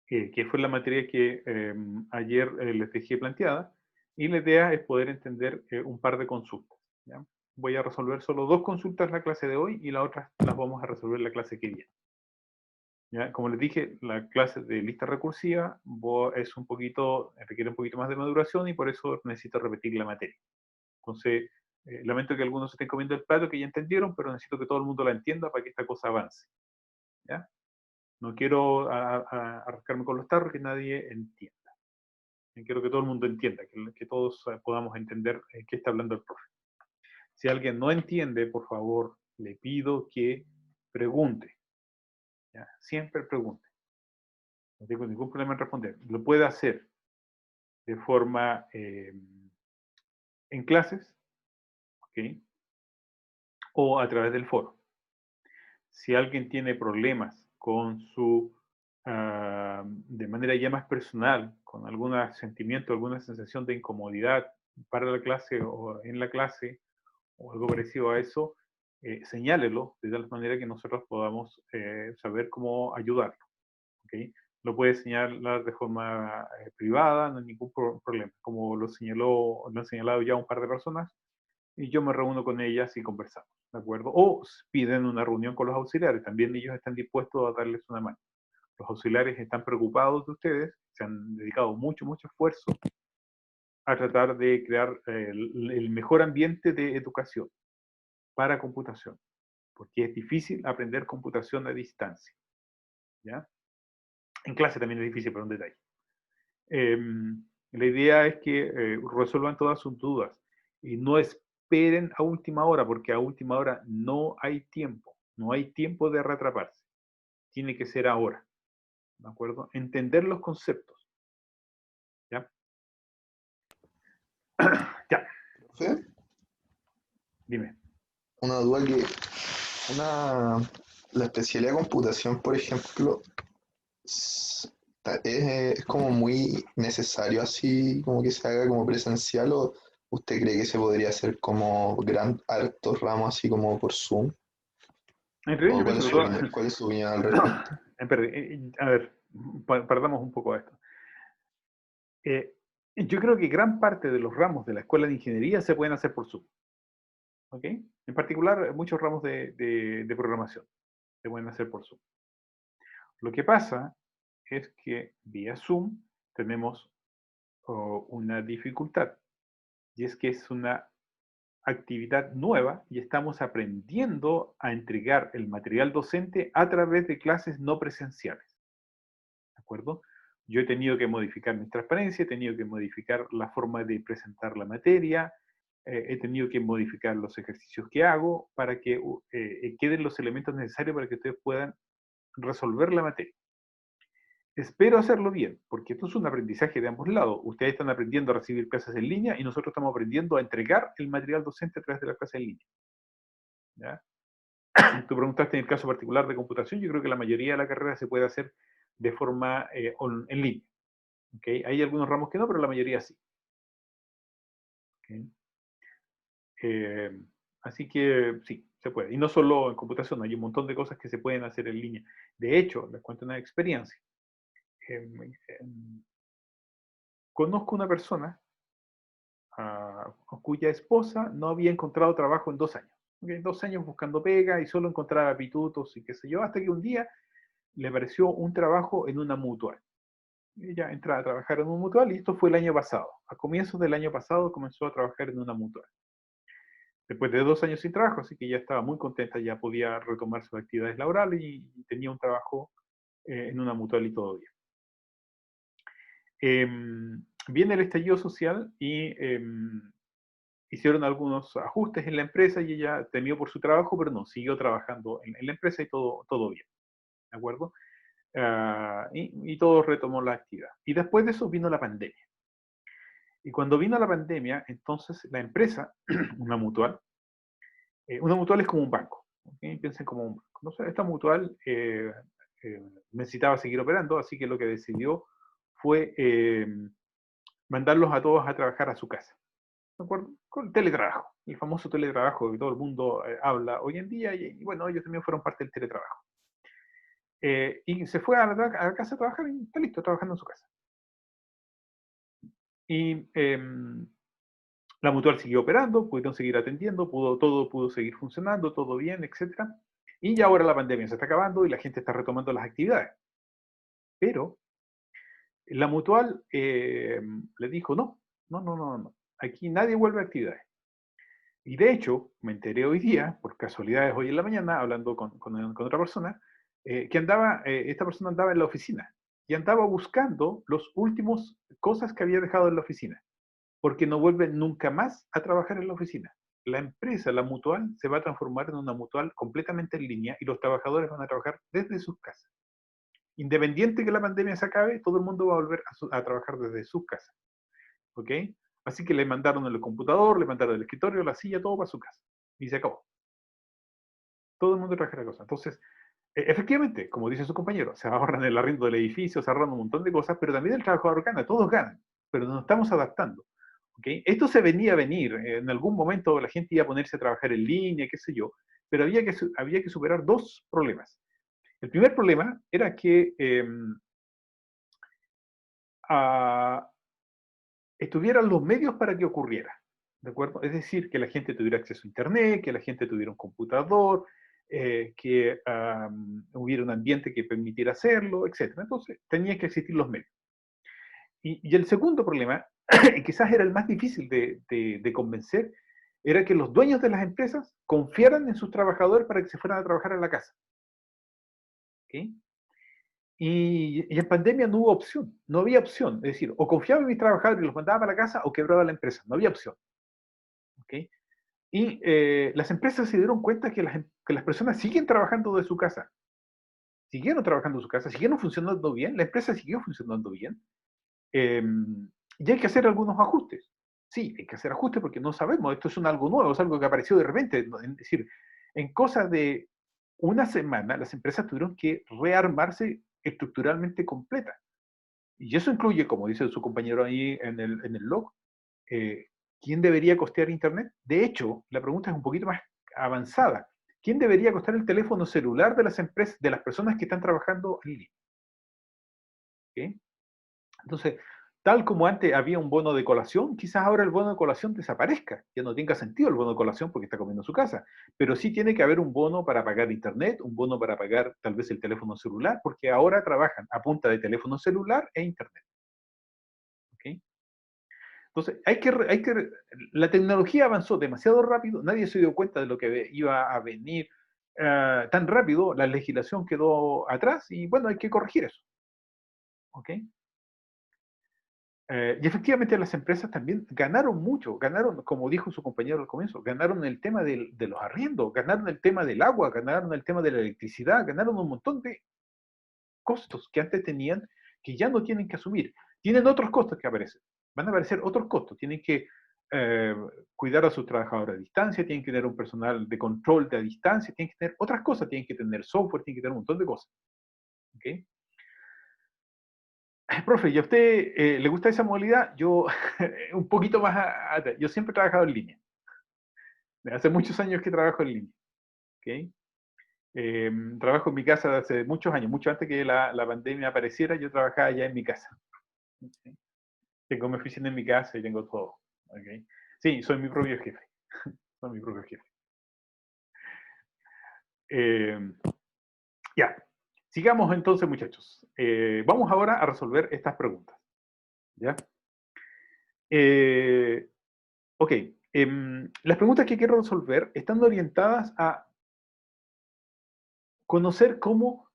A: Que fue la materia que ayer les dejé planteada, y la idea es poder entender un par de consultas, ¿ya? Voy a resolver solo 2 consultas la clase de hoy y las otras las vamos a resolver la clase que viene. ¿Ya? Como les dije, la clase de lista recursiva requiere un poquito más de maduración y por eso necesito repetir la materia. Entonces, lamento que algunos estén comiendo el plato que ya entendieron, pero necesito que todo el mundo la entienda para que esta cosa avance, ¿ya? No quiero arrancarme con los tarros que nadie entienda. Quiero que todo el mundo entienda, que todos podamos entender qué está hablando el profe. Si alguien no entiende, por favor, le pido que pregunte, ¿ya? Siempre pregunte. No tengo ningún problema en responder. Lo puede hacer de forma en clases, ¿ok? O a través del foro. Si alguien tiene problemas con de manera ya más personal, con algún sentimiento, alguna sensación de incomodidad para la clase o en la clase, o algo parecido a eso, señálelo de tal manera que nosotros podamos saber cómo ayudarlo. ¿Okay? Lo puede señalar de forma privada, no hay ningún problema. Como lo han señalado ya un par de personas, y yo me reúno con ellas y conversamos, ¿de acuerdo? O piden una reunión con los auxiliares, también ellos están dispuestos a darles una mano. Los auxiliares están preocupados de ustedes, se han dedicado mucho esfuerzo a tratar de crear el mejor ambiente de educación para computación, porque es difícil aprender computación a distancia, ¿ya? En clase también es difícil, pero un detalle. La idea es que resuelvan todas sus dudas y no esperen a última hora, porque a última hora no hay tiempo de reatraparse. Tiene que ser ahora, ¿de acuerdo? Entender los conceptos, ¿ya? Ya.
G: ¿Sí?
A: Dime.
G: Una duda que la especialidad de computación, por ejemplo, es como muy necesario así como que se haga como presencial, o usted cree que se podría hacer como altos ramos así como por Zoom?
A: En realidad
G: ¿O
A: yo
G: cuál es
A: pienso
G: su,
A: que todo...
G: cuál es su opinión al respecto?
A: A ver, partamos un poco de esto. Yo creo que gran parte de los ramos de la escuela de ingeniería se pueden hacer por Zoom. ¿Ok? En particular, muchos ramos de programación se pueden hacer por Zoom. Lo que pasa es que vía Zoom tenemos una dificultad, y es que es una actividad nueva y estamos aprendiendo a entregar el material docente a través de clases no presenciales. ¿De acuerdo? Yo he tenido que modificar mi transparencia, he tenido que modificar la forma de presentar la materia, he tenido que modificar los ejercicios que hago para que queden los elementos necesarios para que ustedes puedan resolver la materia. Espero hacerlo bien, porque esto es un aprendizaje de ambos lados. Ustedes están aprendiendo a recibir clases en línea y nosotros estamos aprendiendo a entregar el material docente a través de las clases en línea. ¿Ya? Tú preguntaste en el caso particular de computación, yo creo que la mayoría de la carrera se puede hacer de forma en línea. ¿Okay? Hay algunos ramos que no, pero la mayoría sí. ¿Okay? Así que sí, se puede. Y no solo en computación, hay un montón de cosas que se pueden hacer en línea. De hecho, les cuento una experiencia. Conozco una persona cuya esposa no había encontrado trabajo en 2 años. ¿Okay? 2 años buscando pega y solo encontraba pitutos y qué sé yo, hasta que un día le apareció un trabajo en una mutual. Ella entra a trabajar en un mutual y esto fue el año pasado. A comienzos del año pasado comenzó a trabajar en una mutual. Después de 2 años sin trabajo, así que ya estaba muy contenta, ya podía retomar sus actividades laborales y tenía un trabajo en una mutual y todo bien. Viene el estallido social y hicieron algunos ajustes en la empresa y ella temió por su trabajo, pero no, siguió trabajando en la empresa y todo bien. ¿de acuerdo? Y todo retomó la actividad. Y después de eso vino la pandemia. Y cuando vino la pandemia, entonces la empresa, una mutual es como un banco, ¿ok? Piensen como un banco. Entonces, esta mutual necesitaba seguir operando, así que lo que decidió fue mandarlos a todos a trabajar a su casa, ¿de acuerdo? Con teletrabajo, el famoso teletrabajo que todo el mundo habla hoy en día, y bueno, ellos también fueron parte del teletrabajo. Y se fue a la casa a trabajar y está listo, trabajando en su casa. Y la mutual siguió operando, pudieron seguir atendiendo, todo pudo seguir funcionando, todo bien, etc. Y ya ahora la pandemia se está acabando y la gente está retomando las actividades. Pero la mutual le dijo, no, aquí nadie vuelve a actividades. Y de hecho, me enteré hoy día, por casualidades hoy en la mañana, hablando con otra persona, que esta persona andaba en la oficina y andaba buscando los últimos cosas que había dejado en la oficina, porque no vuelve nunca más a trabajar en la oficina. La empresa, la mutual, se va a transformar en una mutual completamente en línea y los trabajadores van a trabajar desde sus casas. Independiente que la pandemia se acabe, todo el mundo va a volver a trabajar desde sus casas. ¿Ok? Así que le mandaron el computador, le mandaron el escritorio, la silla, todo para su casa. Y se acabó. Todo el mundo trabaja la cosa. Entonces, efectivamente, como dice su compañero, se ahorran el arriendo del edificio, se ahorran un montón de cosas, pero también el trabajador gana, todos ganan, pero nos estamos adaptando. ¿Okay? Esto se venía a venir, en algún momento la gente iba a ponerse a trabajar en línea, qué sé yo, pero había que superar dos problemas. El primer problema era que estuvieran los medios para que ocurriera, ¿de acuerdo? Es decir, que la gente tuviera acceso a internet, que la gente tuviera un computador, que hubiera un ambiente que permitiera hacerlo, etc. Entonces, tenían que existir los medios. Y el segundo problema, y quizás era el más difícil de convencer, era que los dueños de las empresas confiaran en sus trabajadores para que se fueran a trabajar a la casa. ¿Okay? Y en pandemia no hubo opción, no había opción. Es decir, o confiaba en mis trabajadores y los mandaba para la casa o quebraba la empresa, no había opción. ¿Okay? Y las empresas se dieron cuenta que las personas siguen trabajando de su casa. Siguieron trabajando de su casa, siguieron funcionando bien, la empresa siguió funcionando bien. Y hay que hacer algunos ajustes. Sí, hay que hacer ajustes porque no sabemos, esto es algo nuevo, es algo que apareció de repente. Es decir, en cosa de una semana, las empresas tuvieron que rearmarse estructuralmente completa. Y eso incluye, como dice su compañero ahí en el log, ¿quién debería costear Internet? De hecho, la pregunta es un poquito más avanzada. ¿Quién debería costear el teléfono celular de las empresas, de las personas que están trabajando en línea? ¿Okay? Entonces, tal como antes había un bono de colación, quizás ahora el bono de colación desaparezca. Ya no tenga sentido el bono de colación porque está comiendo en su casa. Pero sí tiene que haber un bono para pagar internet, un bono para pagar tal vez el teléfono celular, porque ahora trabajan a punta de teléfono celular e internet. ¿Okay? Entonces, la tecnología avanzó demasiado rápido, nadie se dio cuenta de lo que iba a venir tan rápido, la legislación quedó atrás y bueno, hay que corregir eso. ¿Ok? Y efectivamente las empresas también ganaron mucho, ganaron, como dijo su compañero al comienzo, ganaron el tema de los arriendos, ganaron el tema del agua, ganaron el tema de la electricidad, ganaron un montón de costos que antes tenían que ya no tienen que asumir. Tienen otros costos que aparecen, van a aparecer otros costos, tienen que cuidar a sus trabajadores a distancia, tienen que tener un personal de control de a distancia, tienen que tener otras cosas, tienen que tener software, tienen que tener un montón de cosas. ¿Okay? Profe, ¿y a usted le gusta esa modalidad? Yo, un poquito más atrás. Yo siempre he trabajado en línea. Hace muchos años que trabajo en línea. ¿Okay? Trabajo en mi casa hace muchos años, mucho antes que la pandemia apareciera, yo trabajaba ya en mi casa. ¿Okay? Tengo mi oficina en mi casa y tengo todo. ¿Okay? Sí, soy mi propio jefe. Soy mi propio jefe. Ya. Sigamos entonces, muchachos. Vamos ahora a resolver estas preguntas. ¿Ya? Ok. Las preguntas que quiero resolver están orientadas a conocer cómo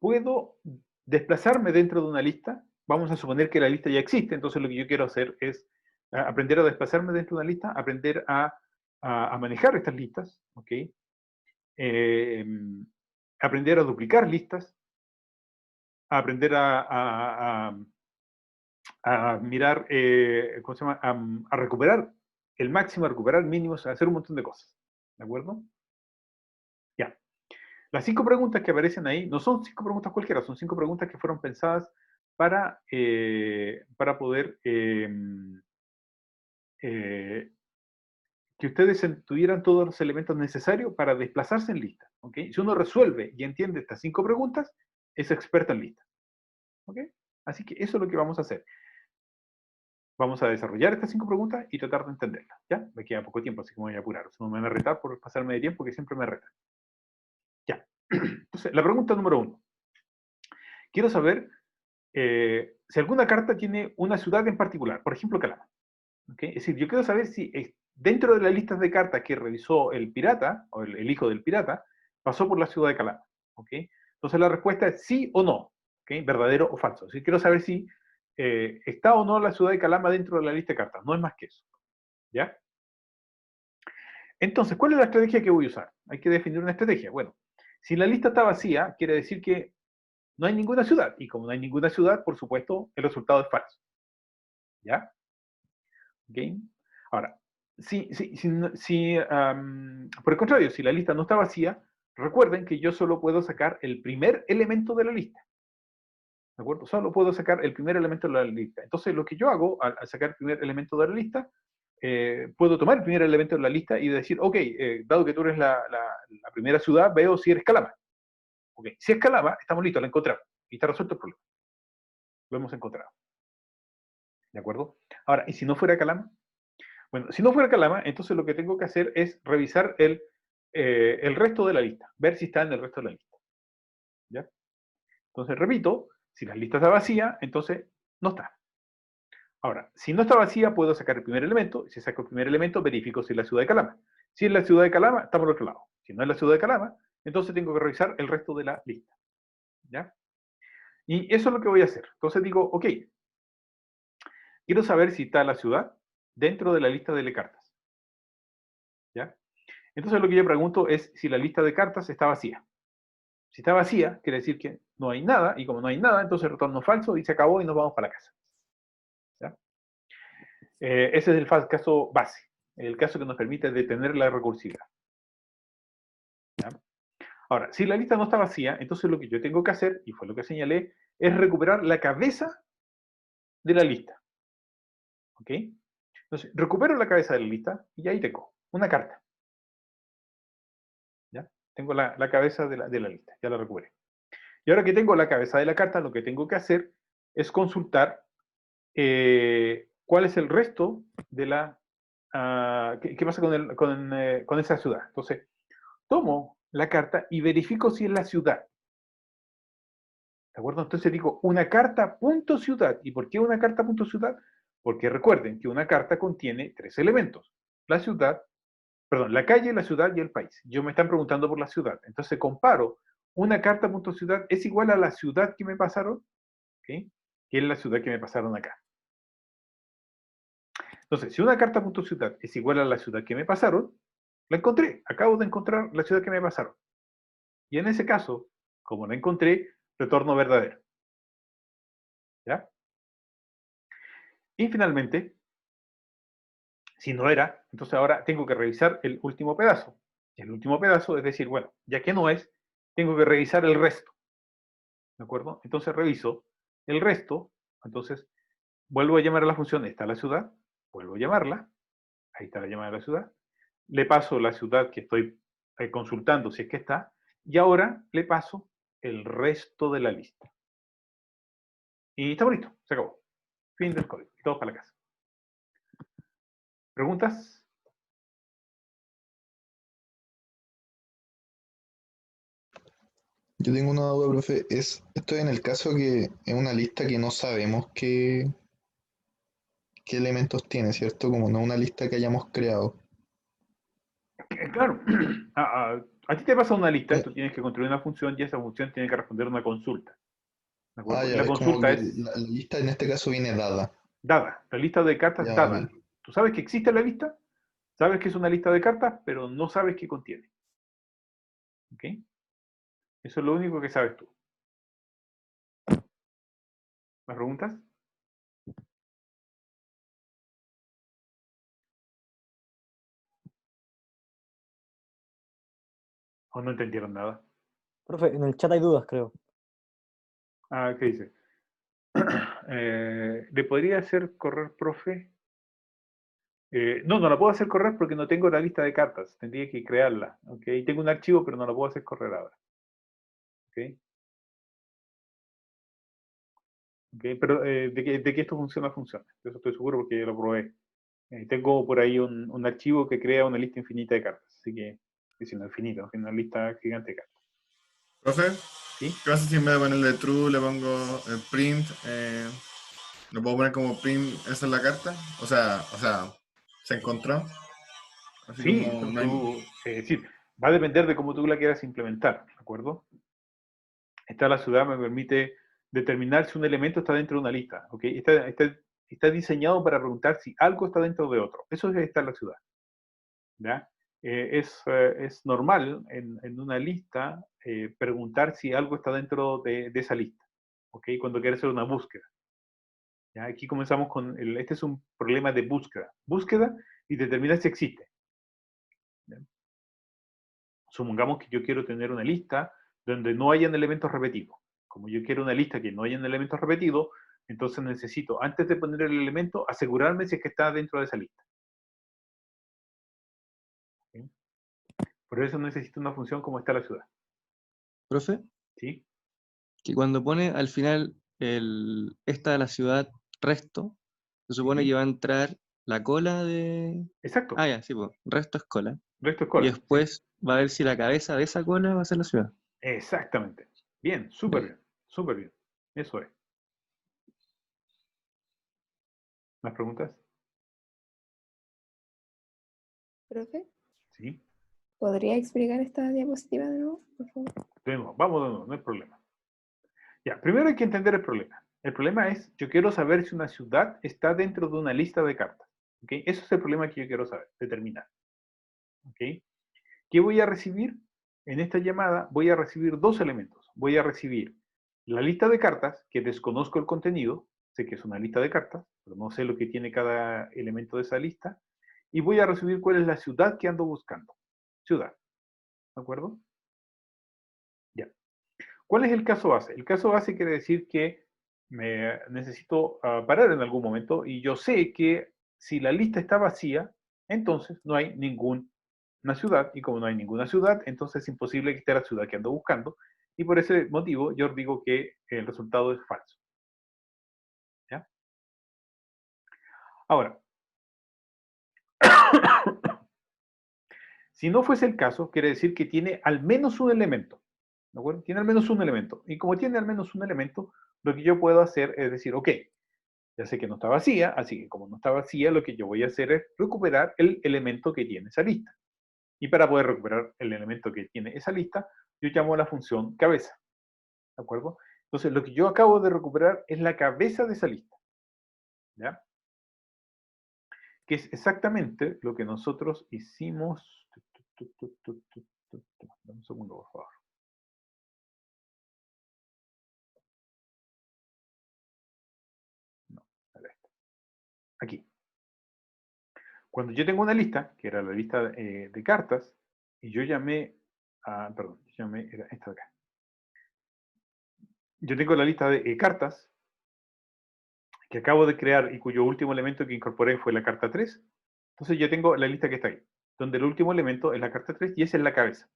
A: puedo desplazarme dentro de una lista. Vamos a suponer que la lista ya existe, entonces lo que yo quiero hacer es aprender a desplazarme dentro de una lista, aprender a manejar estas listas, ¿ok? Aprender a duplicar listas, a aprender a mirar, ¿cómo se llama? A recuperar el máximo, a recuperar el mínimo, a hacer un montón de cosas. ¿De acuerdo? Ya. Las 5 preguntas que aparecen ahí no son 5 preguntas cualquiera, son 5 preguntas que fueron pensadas para poder que ustedes tuvieran todos los elementos necesarios para desplazarse en lista. ¿Okay? Si uno resuelve y entiende estas 5 preguntas, es experto en lista. ¿Okay? Así que eso es lo que vamos a hacer. Vamos a desarrollar estas 5 preguntas y tratar de entenderlas. ¿Ya? Me queda poco tiempo, así que me voy a apurar. O sea, no me van a retar por pasarme de tiempo, que siempre me retan. Ya. Entonces, la pregunta número 1. Quiero saber si alguna carta tiene una ciudad en particular, por ejemplo, Calama. ¿Okay? Es decir, yo quiero saber si dentro de las listas de cartas que revisó el pirata, o el hijo del pirata, pasó por la ciudad de Calama. ¿Okay? Entonces la respuesta es sí o no, ¿okay? Verdadero o falso. Es decir, quiero saber si está o no la ciudad de Calama dentro de la lista de cartas. No es más que eso. ¿Ya? Entonces, ¿cuál es la estrategia que voy a usar? Hay que definir una estrategia. Bueno, si la lista está vacía, quiere decir que no hay ninguna ciudad. Y como no hay ninguna ciudad, por supuesto, el resultado es falso. ¿Ya? ¿Ok? Ahora, por el contrario, si la lista no está vacía, recuerden que yo solo puedo sacar el primer elemento de la lista. ¿De acuerdo? Solo puedo sacar el primer elemento de la lista. Entonces, lo que yo hago al sacar el primer elemento de la lista, puedo tomar el primer elemento de la lista y decir, ok, dado que tú eres la primera ciudad, veo si eres Calama. Okay. Si es Calama, estamos listos, la encontramos. Y está resuelto el problema. Lo hemos encontrado. ¿De acuerdo? Ahora, ¿y si no fuera Calama? Bueno, si no fuera Calama, entonces lo que tengo que hacer es revisar el resto de la lista. Ver si está en el resto de la lista. ¿Ya? Entonces, repito, si la lista está vacía, entonces no está. Ahora, si no está vacía, puedo sacar el primer elemento. Si saco el primer elemento, verifico si es la ciudad de Calama. Si es la ciudad de Calama, está por el otro lado. Si no es la ciudad de Calama, entonces tengo que revisar el resto de la lista. ¿Ya? Y eso es lo que voy a hacer. Entonces digo, ok, quiero saber si está la ciudad dentro de la lista de cartas. ¿Ya? Entonces lo que yo pregunto es si la lista de cartas está vacía. Si está vacía, quiere decir que no hay nada, y como no hay nada, entonces retorno falso y se acabó y nos vamos para la casa. ¿Ya? Ese es el caso base, el caso que nos permite detener la recursividad. ¿Ya? Ahora, si la lista no está vacía, entonces lo que yo tengo que hacer, y fue lo que señalé, es recuperar la cabeza de la lista. ¿Ok? Entonces, recupero la cabeza de la lista y ahí tengo una carta. ¿Ya? Tengo la cabeza de la lista, ya la recuperé. Y ahora que tengo la cabeza de la carta, lo que tengo que hacer es consultar cuál es el resto de la... ¿qué pasa con esa ciudad? Entonces, tomo la carta y verifico si es la ciudad. ¿De acuerdo? Entonces digo, una carta punto ciudad. ¿Y por qué una carta punto ciudad? Porque recuerden que una carta contiene 3 elementos. La ciudad, perdón, la calle, la ciudad y el país. Yo me están preguntando por la ciudad. Entonces comparo una carta punto ciudad es igual a la ciudad que me pasaron, ¿okay? Que es la ciudad que me pasaron acá. Entonces, si una carta punto ciudad es igual a la ciudad que me pasaron, la encontré. Acabo de encontrar la ciudad que me pasaron. Y en ese caso, como la encontré, retorno verdadero. ¿Ya? Y finalmente, si no era, entonces ahora tengo que revisar el último pedazo. Y el último pedazo es decir, bueno, ya que no es, tengo que revisar el resto. ¿De acuerdo? Entonces reviso el resto. Entonces, vuelvo a llamar a la función, está la ciudad, vuelvo a llamarla. Ahí está la llamada de la ciudad. Le paso la ciudad que estoy consultando si es que está. Y ahora le paso el resto de la lista. Y está bonito, se acabó. Fin del código. Y todos para la casa. ¿Preguntas?
G: Yo tengo una duda, profe. Esto es en el caso que es una lista que no sabemos qué elementos tiene, ¿cierto? Como no una lista que hayamos creado.
A: Claro. A ti te pasa una lista, tú tienes que construir una función y esa función tiene que responder una consulta. ¿De acuerdo? Y
G: Ya,
A: la
G: es como
A: consulta
G: que
A: es
G: la lista en este caso viene dada.
A: dada. La lista de cartas
G: Ya,
A: dada.
G: ok.
A: Tú sabes que existe la lista, sabes que es una lista de cartas, pero no sabes qué contiene. ¿Ok? Eso es lo único que sabes tú. ¿Más preguntas? ¿O no entendieron nada?
F: Profe, en el chat hay dudas, creo.
A: Ah, ¿qué dice? ¿Le podría hacer correr, profe? No, no la puedo hacer correr porque no tengo la lista de cartas. Tendría que crearla. ¿Ok? Tengo un archivo, pero no la puedo hacer correr ahora. ¿Ok? ¿Ok? Pero de que esto funciona, funciona. De eso estoy seguro porque lo probé. Tengo por ahí un archivo que crea una lista infinita de cartas. Así que, si no infinito, es una lista gigante de cartas.
C: Profe,
A: ¿Sí?
C: ¿qué pasa si en vez de ponerle true le pongo el print? ¿Lo puedo poner como print, esa es la carta? O sea, ¿se encontró? Así
A: Sí,
C: como no hay...
A: es decir, va a depender de cómo tú la quieras implementar, ¿de acuerdo? Esta la ciudad me permite determinar si un elemento está dentro de una lista, ¿ok? Está diseñado para preguntar si algo está dentro de otro. Eso es estar la ciudad, ¿ya? Es normal en una lista preguntar si algo está dentro de esa lista, ¿ok? Cuando quieres hacer una búsqueda. ¿Ya? Aquí comenzamos con, este es un problema de búsqueda. Búsqueda y determinar si existe. ¿Ya? Supongamos que yo quiero tener una lista donde no hayan elementos repetidos. Como yo quiero una lista que no hayan elementos repetidos, entonces necesito, antes de poner el elemento, asegurarme si es que está dentro de esa lista. ¿Sí? Por eso necesito una función como está la ciudad.
B: Profe,
A: ¿Sí?
B: que cuando pone al final esta de la ciudad resto, se supone que va a entrar la cola de...
A: Exacto.
B: Ah, ya, sí, pues, resto es cola.
A: Resto es
B: Y
A: cola.
B: después va a ver si la cabeza de esa cola va a ser la ciudad.
A: Exactamente. Bien, súper bien. Súper bien. Eso es. ¿Más preguntas?
L: Profe,
A: Sí.
L: ¿podría explicar esta diapositiva de nuevo, por favor?
A: De nuevo, vamos de nuevo, no hay problema. Ya, primero hay que entender el problema. El problema es, yo quiero saber si una ciudad está dentro de una lista de cartas. ¿Ok? Eso es el problema que yo quiero saber, determinar. ¿Ok? ¿Qué voy a recibir? En esta llamada voy a recibir dos elementos. Voy a recibir la lista de cartas, que desconozco el contenido, sé que es una lista de cartas, pero no sé lo que tiene cada elemento de esa lista, y voy a recibir cuál es la ciudad que ando buscando. Ciudad. ¿De acuerdo? Ya. ¿Cuál es el caso base? El caso base quiere decir que me necesito parar en algún momento y yo sé que si la lista está vacía, entonces no hay ninguna ciudad, y como no hay ninguna ciudad, entonces es imposible que esté la ciudad que ando buscando, y por ese motivo yo digo que el resultado es falso. ¿Ya? Ahora, si no fuese el caso, quiere decir que tiene al menos un elemento. ¿De acuerdo? Tiene al menos un elemento. Y como tiene al menos un elemento, lo que yo puedo hacer es decir, ok, ya sé que no está vacía, así que como no está vacía, lo que yo voy a hacer es recuperar el elemento que tiene esa lista. Y para poder recuperar el elemento que tiene esa lista, yo llamo a la función cabeza. ¿De acuerdo? Entonces, lo que yo acabo de recuperar es la cabeza de esa lista. ¿Ya? Que es exactamente lo que nosotros hicimos. Dame un segundo, por favor. No, aquí. Cuando yo tengo una lista, que era la lista de cartas, y yo llamé a, perdón, yo llamé, era esta de acá. Yo tengo la lista de cartas que acabo de crear y cuyo último elemento que incorporé fue la carta 3. Entonces yo tengo la lista que está ahí, donde el último elemento es la carta 3 y esa es la cabeza.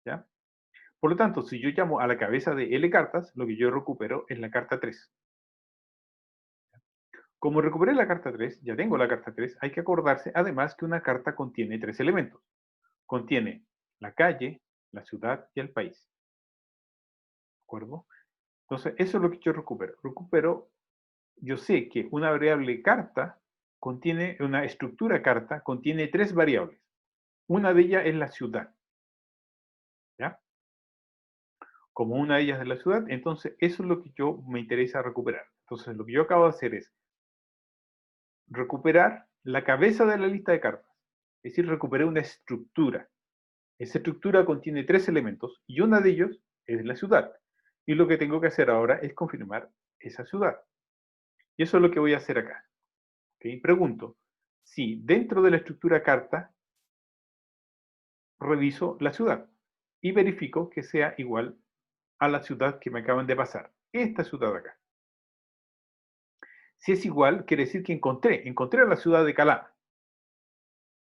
A: ¿Ya? Por lo tanto, si yo llamo a la cabeza de L cartas, lo que yo recupero es la carta 3. Como recuperé la carta 3, ya tengo la carta 3, hay que acordarse además que una carta contiene 3 elementos. Contiene la calle, la ciudad y el país. ¿De acuerdo? Entonces, eso es lo que yo recupero. Yo sé que una variable carta contiene, una estructura carta contiene 3 variables. Una de ellas es la ciudad. ¿Ya? Como una de ellas es la ciudad, entonces eso es lo que yo me interesa recuperar. Entonces, lo que yo acabo de hacer es recuperar la cabeza de la lista de cartas. Es decir, recuperé una estructura. Esa estructura contiene 3 elementos y uno de ellos es la ciudad. Y lo que tengo que hacer ahora es confirmar esa ciudad. Y eso es lo que voy a hacer acá. ¿Okay? Pregunto, si dentro de la estructura carta reviso la ciudad y verifico que sea igual a la ciudad que me acaban de pasar. Esta ciudad de acá. Si es igual, quiere decir que encontré a la ciudad de Calama.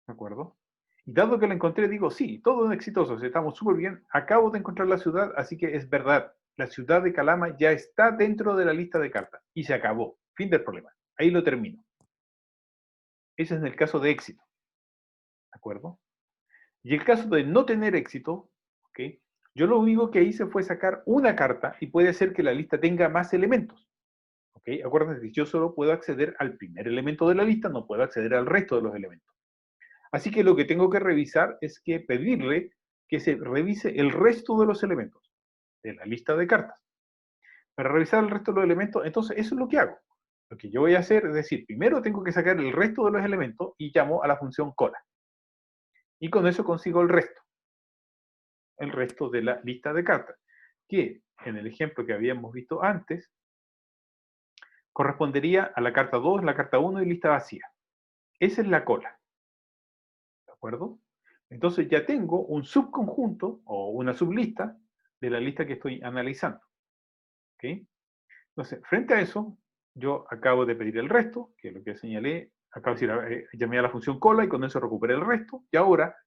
A: ¿De acuerdo? Y dado que la encontré, digo, sí, todo es exitoso, estamos súper bien, acabo de encontrar la ciudad, así que es verdad, la ciudad de Calama ya está dentro de la lista de cartas. Y se acabó, fin del problema. Ahí lo termino. Ese es en el caso de éxito. ¿De acuerdo? Y el caso de no tener éxito, ¿ok? Yo lo único que hice fue sacar una carta y puede ser que la lista tenga más elementos. ¿Ok? Acuérdense que yo solo puedo acceder al primer elemento de la lista, no puedo acceder al resto de los elementos. Así que lo que tengo que revisar es que pedirle que se revise el resto de los elementos de la lista de cartas. Para revisar el resto de los elementos, entonces eso es lo que hago. Lo que yo voy a hacer es decir, primero tengo que sacar el resto de los elementos y llamo a la función cola. Y con eso consigo el resto de la lista de cartas, que en el ejemplo que habíamos visto antes, correspondería a la carta 2, la carta 1 y lista vacía. Esa es la cola. ¿De acuerdo? Entonces ya tengo un subconjunto o una sublista de la lista que estoy analizando. ¿Ok? Entonces, frente a eso, yo acabo de pedir el resto, que es lo que señalé, acabo de decir, llamé a la función cola y con eso recuperé el resto, y ahora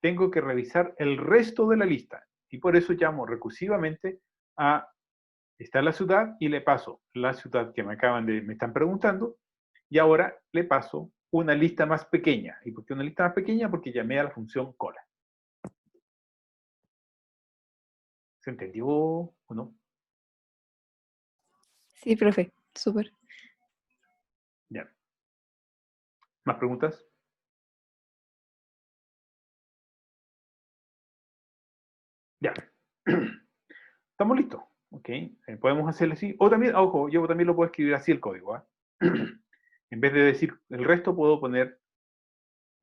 A: tengo que revisar el resto de la lista. Y por eso llamo recursivamente a, está la ciudad, y le paso la ciudad que me están preguntando, y ahora le paso una lista más pequeña. ¿Y por qué una lista más pequeña? Porque llamé a la función cola. ¿Se entendió o no?
L: Sí, profe, súper.
A: Ya. ¿Más preguntas? Ya. Estamos listos. ¿Ok? Podemos hacerlo así. O también, ojo, yo también lo puedo escribir así el código. ¿Ah? En vez de decir el resto, puedo poner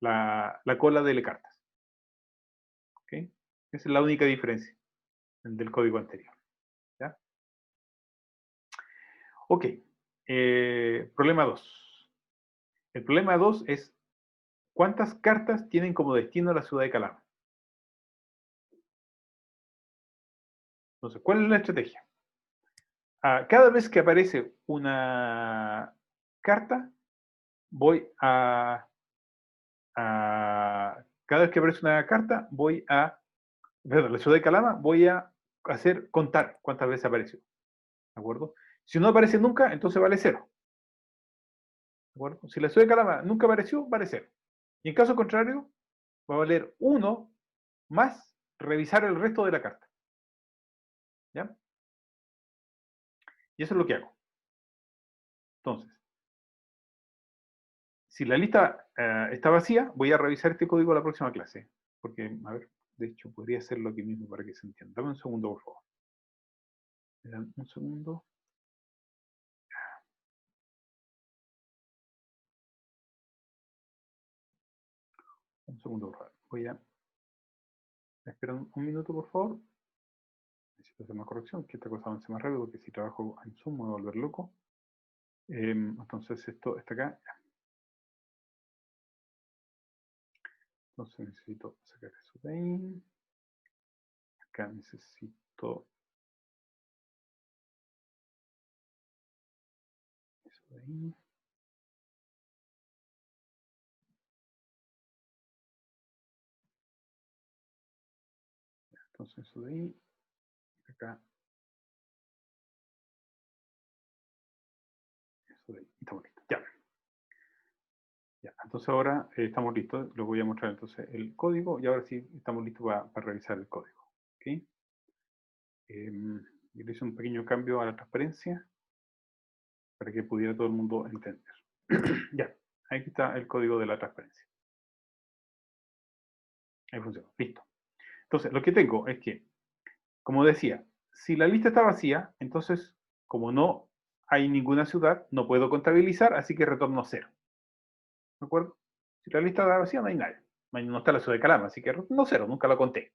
A: la cola de cartas. ¿Ok? Esa es la única diferencia del código anterior. ¿Ya? Ok. Problema 2. El problema 2 es ¿cuántas cartas tienen como destino la ciudad de Calama? Entonces, ¿cuál es la estrategia? Cada vez que aparece una carta, voy a cada vez que aparece una carta, perdón, la ciudad de Calama, voy a contar cuántas veces apareció. ¿De acuerdo? Si no aparece nunca, entonces vale 0. ¿De acuerdo? Si la ciudad de Calama nunca apareció, vale 0. Y en caso contrario, va a valer 1 más revisar el resto de la carta. ¿Ya? Y eso es lo que hago. Entonces, si la lista está vacía, voy a revisar este código la próxima clase. Porque, a ver, de hecho, podría hacerlo aquí mismo para que se entienda. Dame un segundo, por favor. ¿Me dan un segundo? Un segundo, por favor. Voy a esperar un minuto, por favor. Necesito hacer una corrección, que esta cosa avance más rápido, porque si trabajo en Zoom me voy a volver loco. Entonces esto está acá. Entonces necesito sacar eso de ahí. Acá necesito eso de ahí. Entonces eso de ahí. Acá. Eso de ahí. Estamos listos. Ya. Ya. Entonces ahora estamos listos. Les voy a mostrar entonces el código y ahora sí estamos listos para revisar el código. ¿Ok? Yo le hice un pequeño cambio a la transparencia para que pudiera todo el mundo entender. Ya, aquí está el código de la transparencia. Ahí funciona, listo. Entonces, lo que tengo es que, como decía, si la lista está vacía, entonces, como no hay ninguna ciudad, no puedo contabilizar, así que retorno 0. ¿De acuerdo? Si la lista está vacía, no hay nadie. No está la ciudad de Calama, así que retorno 0, nunca la conté.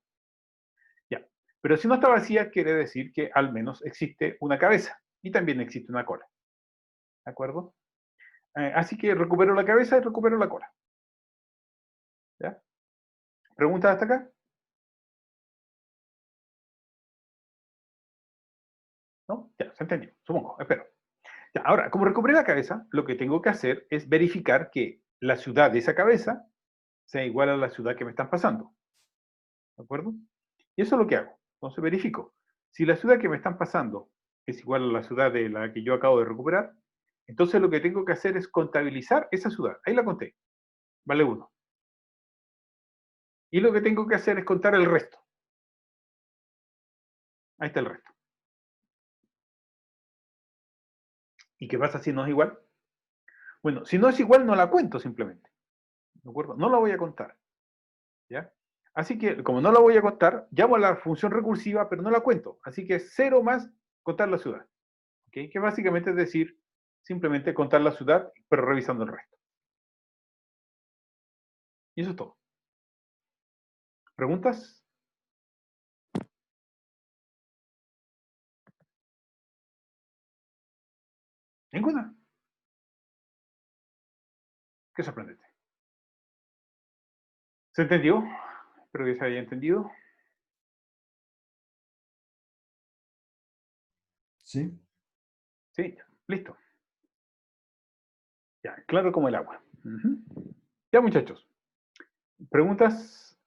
A: Ya. Pero si no está vacía, quiere decir que al menos existe una cabeza. y también existe una cola. ¿De acuerdo? Así que recupero la cabeza y recupero la cola. ¿Ya? ¿Preguntas hasta acá? ¿No? Ya, se entendió, supongo, espero. Ya, ahora, como recuperé la cabeza, lo que tengo que hacer es verificar que la ciudad de esa cabeza sea igual a la ciudad que me están pasando. ¿De acuerdo? Y eso es lo que hago. Entonces verifico. Si la ciudad que me están pasando es igual a la ciudad de la que yo acabo de recuperar, entonces lo que tengo que hacer es contabilizar esa ciudad. Ahí la conté. Vale 1. Y lo que tengo que hacer es contar el resto. Ahí está el resto. ¿Y qué pasa si no es igual? Bueno, si no es igual, no la cuento simplemente. ¿De acuerdo? No la voy a contar. ¿Ya? Así que, como no la voy a contar, llamo a la función recursiva, pero no la cuento. Así que 0 más contar la ciudad. ¿Ok? Que básicamente es decir, simplemente contar la ciudad, pero revisando el resto. Y eso es todo. ¿Preguntas? ¿Ninguna? Qué sorprendente. ¿Se entendió? Espero que se haya entendido.
O: Sí.
A: Sí, listo. Ya, claro como el agua. Ya, muchachos. ¿Preguntas?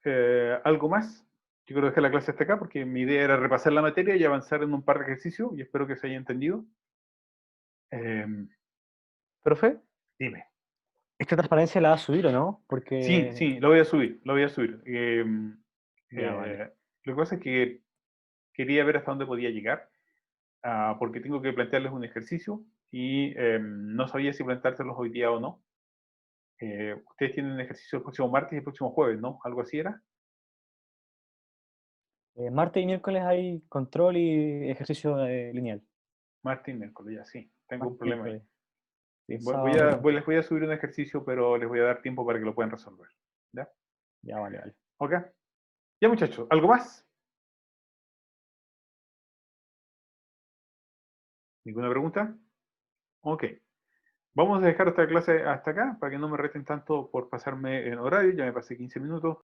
A: ¿Algo más? Yo creo que dejar la clase hasta acá porque mi idea era repasar la materia y avanzar en un par de ejercicios y espero que se haya entendido.
F: Profe,
A: Dime.
F: ¿esta transparencia la va a subir o no?
A: Sí,
F: Porque...
A: sí, lo voy a subir, lo voy a subir.
F: Ya, vale.
A: Lo que pasa es que quería ver hasta dónde podía llegar, porque tengo que plantearles un ejercicio y no sabía si planteárselos hoy día o no. Ustedes tienen un ejercicio el próximo martes y el próximo jueves, ¿no? ¿Algo así era?
F: Martes y miércoles hay control y ejercicio lineal.
A: Martes y miércoles, ya sí. Tengo un
F: Martes y
A: problema ahí.
F: miércoles.
A: Sí,
F: El sábado...
A: les voy a subir un ejercicio, pero les voy a dar tiempo para que lo puedan resolver. ¿Ya?
F: Ya, vale, vale.
A: ¿Ok? Ya, muchachos, ¿algo más? ¿Ninguna pregunta? Ok. Vamos a dejar esta clase hasta acá para que no me reten tanto por pasarme en horario. Ya me pasé 15 minutos.